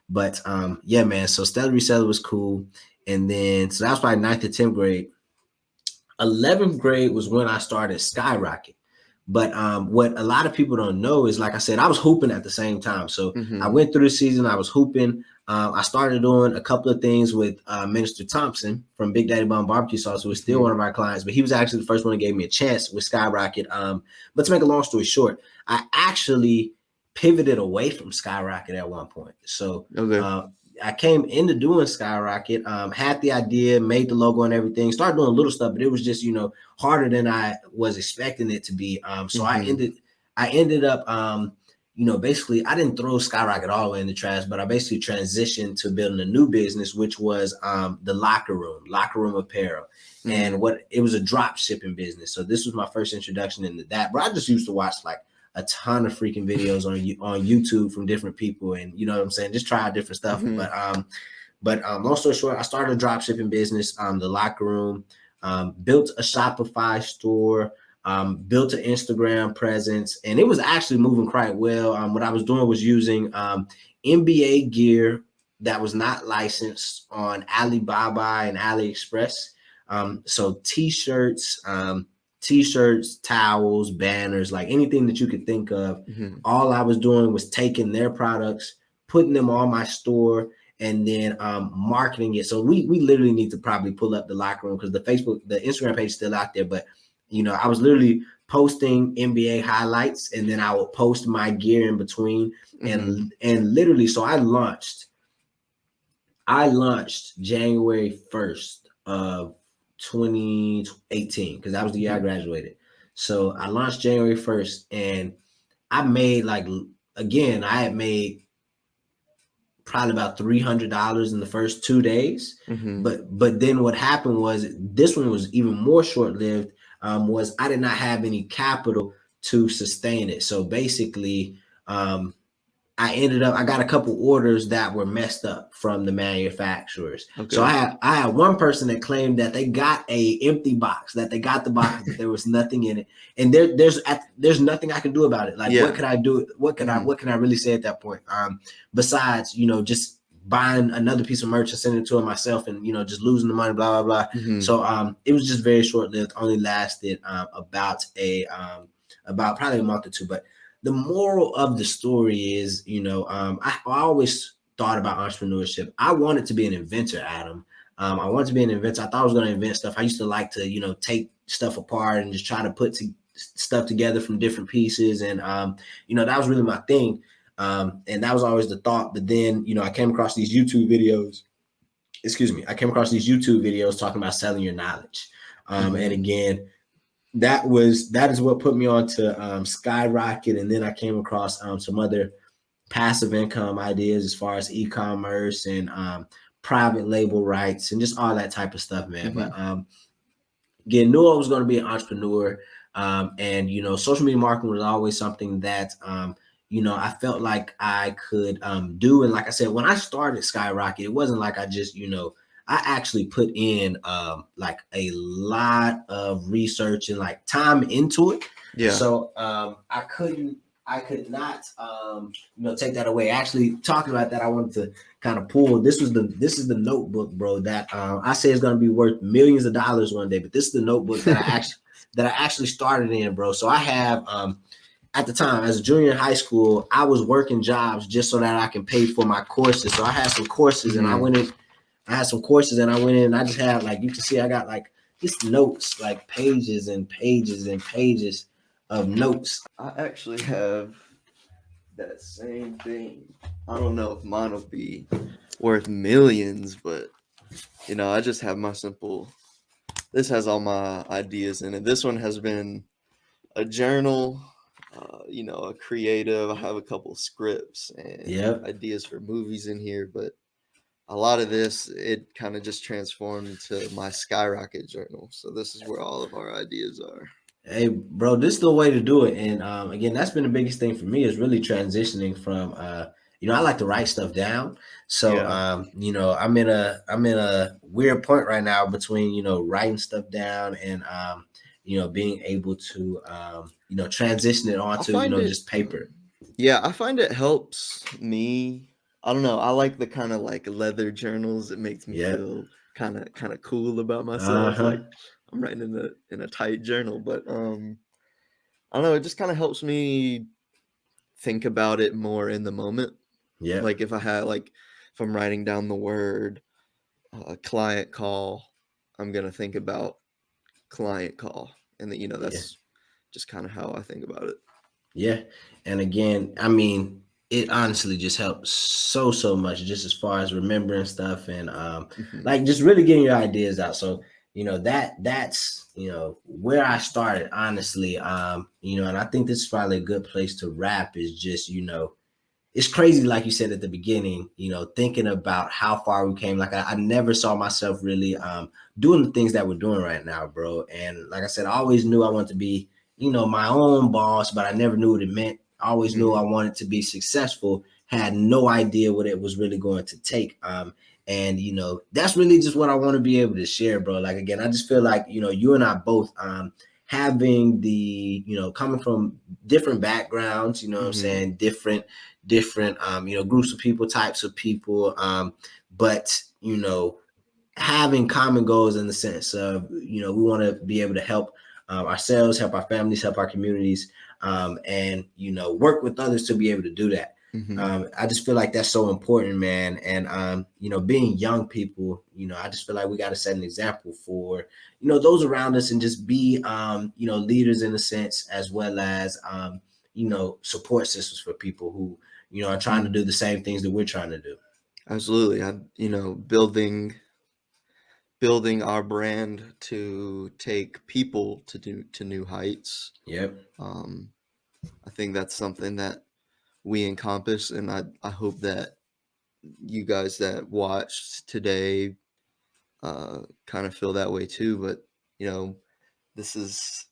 Man. So Stellar Reseller was cool. And then, so that was probably 9th to 10th grade. 11th grade was when I started Skyrocket, But what a lot of people don't know is, like I said, I was hooping at the same time. So I Mhm. went through the season, I was hooping. I started doing a couple of things with Minister Thompson from Big Daddy Bum Barbecue Sauce, who was still one Mhm. of our clients, but he was actually the first one that gave me a chance with Skyrocket. But to make a long story short, I actually pivoted away from Skyrocket at one point. So Okay. uh, I came into doing Skyrocket, had the idea, made the logo and everything, started doing little stuff, but it was just, harder than I was expecting it to be. So Mhm. I ended up, basically I didn't throw Skyrocket all the way in the trash, but I basically transitioned to building a new business, which was the locker room apparel. And Mhm. what it was a drop shipping business. So this was my first introduction into that. But I just used to watch like a ton of freaking videos on YouTube from different people, and you know what I'm saying, just try different stuff. Mhm. But long story short, I started a drop shipping business, the locker room, built a Shopify store, built an Instagram presence, and it was actually moving quite well. What I was doing was using NBA gear that was not licensed on Alibaba and AliExpress. So t-shirts, towels, banners, like anything that you could think of. Mhm. All I was doing was taking their products, putting them on my store, and then marketing it. So we literally need to probably pull up the locker room, because the Instagram page is still out there. But I was literally posting NBA highlights, and then I would post my gear in between, Mhm. and literally, so I launched January 1st of 2018, because that was the year I Mhm. graduated. So I launched January 1st, and I made like, again, I had made probably about $300 in the first 2 days. Mhm. But then what happened was, this one was even more short lived. Was I did not have any capital to sustain it. So basically, um, I got a couple orders that were messed up from the manufacturers. So Okay. I had one person that claimed that they got a empty box, that they got the box, but there was nothing in it. And there's nothing I can do about it. Like, what Yeah. could I do? Mhm. What can I really say at that point? Besides, just buying another piece of merch and sending it to him myself, and just losing the money, blah blah blah. Mhm. So it was just very short lived. Only lasted about probably a month or two. But the moral of the story is, I always thought about entrepreneurship. I wanted to be an inventor, Adam. I wanted to be an inventor. I thought I was going to invent stuff. I used to like to, take stuff apart and just try to put stuff together from different pieces. And, that was really my thing. And that was always the thought. But then, I came across these YouTube videos. Excuse me. I came across these YouTube videos talking about selling your knowledge. And Mhm. again, that is what put me on to Skyrocket. And then I came across some other passive income ideas, as far as e-commerce and private label rights and just all that type of stuff, man. But Mhm. again, knew I was going to be an entrepreneur. And social media marketing was always something that I felt like I could do. And like I said, when I started Skyrocket, it wasn't like I just I actually put in like a lot of research and like time into it. Yeah. So I could not take that away. Actually, talking about that, I wanted to kind of pull. This is the notebook, bro, that I say is going to be worth millions of dollars one day. But this is the notebook that I actually started in, bro. So I have at the time, as a junior in high school, I was working jobs just so that I can pay for my courses. So I had some courses, and Mhm. I had some courses, and I went in and I just had, like, you can see I got like just notes, like pages and pages and pages of notes. I actually have that same thing. I don't know if mine will be worth millions, but I just have my simple. This has all my ideas in it. This one has been a journal, a creative. I have a couple scripts and Yep. ideas for movies in here, but a lot of this, it kind of just transformed into my Skyrocket journal. So this is where all of our ideas are. Hey, bro, this is the way to do it. And again, that's been the biggest thing for me, is really transitioning from I like to write stuff down. So Yeah. I'm in a weird point right now between writing stuff down and being able to transition it I onto find it, just paper. yeah, I find it helps me. I don't know. I like the kind of like leather journals. It makes me Yeah. feel kind of cool about myself. Uh-huh. Like I'm writing in a tight journal, but I don't know, it just kind of helps me think about it more in the moment. Yeah. Like if I'm writing down the word client call, I'm gonna think about client call, and that Yeah. that's just kind of how I think about it. Yeah. And again, I mean, it honestly just helps so much just as far as remembering stuff and Hmm. like just really getting your ideas out. So, that's where I started, honestly. And I think this is probably a good place to wrap is just, it's crazy, like you said at the beginning, thinking about how far we came. Like I never saw myself really doing the things that we're doing right now, bro. And like I said, I always knew I wanted to be, my own boss, but I never knew what it meant. I always knew I Hmm. wanted to be successful, had no idea what it was really going to take. And that's really just what I want to be able to share, bro. Like again, I just feel like, you and I both having the, coming from different backgrounds, what I'm Hmm. saying, different groups of people, types of people, but having common goals in the sense of we want to be able to help ourselves, help our families, help our communities, and work with others to be able to do that. Hmm. I just feel like that's so important, man. And being young people, I just feel like we got to set an example for those around us and just be leaders in a sense, as well as support systems for people who are trying to Hmm. do the same things that we're trying to do. Absolutely. Building our brand to take people to new heights. Yep. Um, I think that's something that we encompass, and I hope that you guys that watched today kind of feel that way too. But you know, this is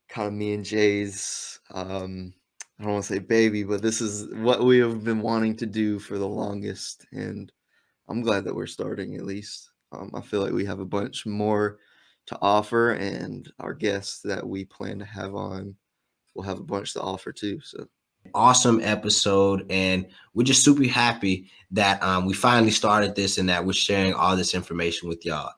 kind of me and Jay's. I don't want to say baby, but this is what we have been wanting to do for the longest, and I'm glad that we're starting at least. I feel like we have a bunch more to offer, and our guests that we plan to have on will have a bunch to offer too. So, Awesome episode, and we're just super happy that we finally started this and that we're sharing all this information with y'all.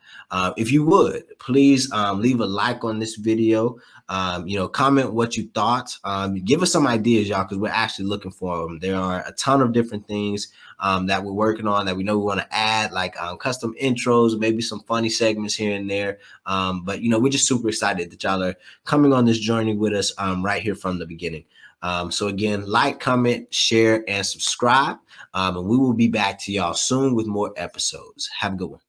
If you would please leave a like on this video, comment what you thought, give us some ideas, y'all, because we're actually looking for them. There are a ton of different things that we're working on that we know we want to add, like custom intros, maybe some funny segments here and there. But we're just super excited that y'all are coming on this journey with us right here from the beginning. So again, like, comment, share, and subscribe. And we will be back to y'all soon with more episodes. Have a good one.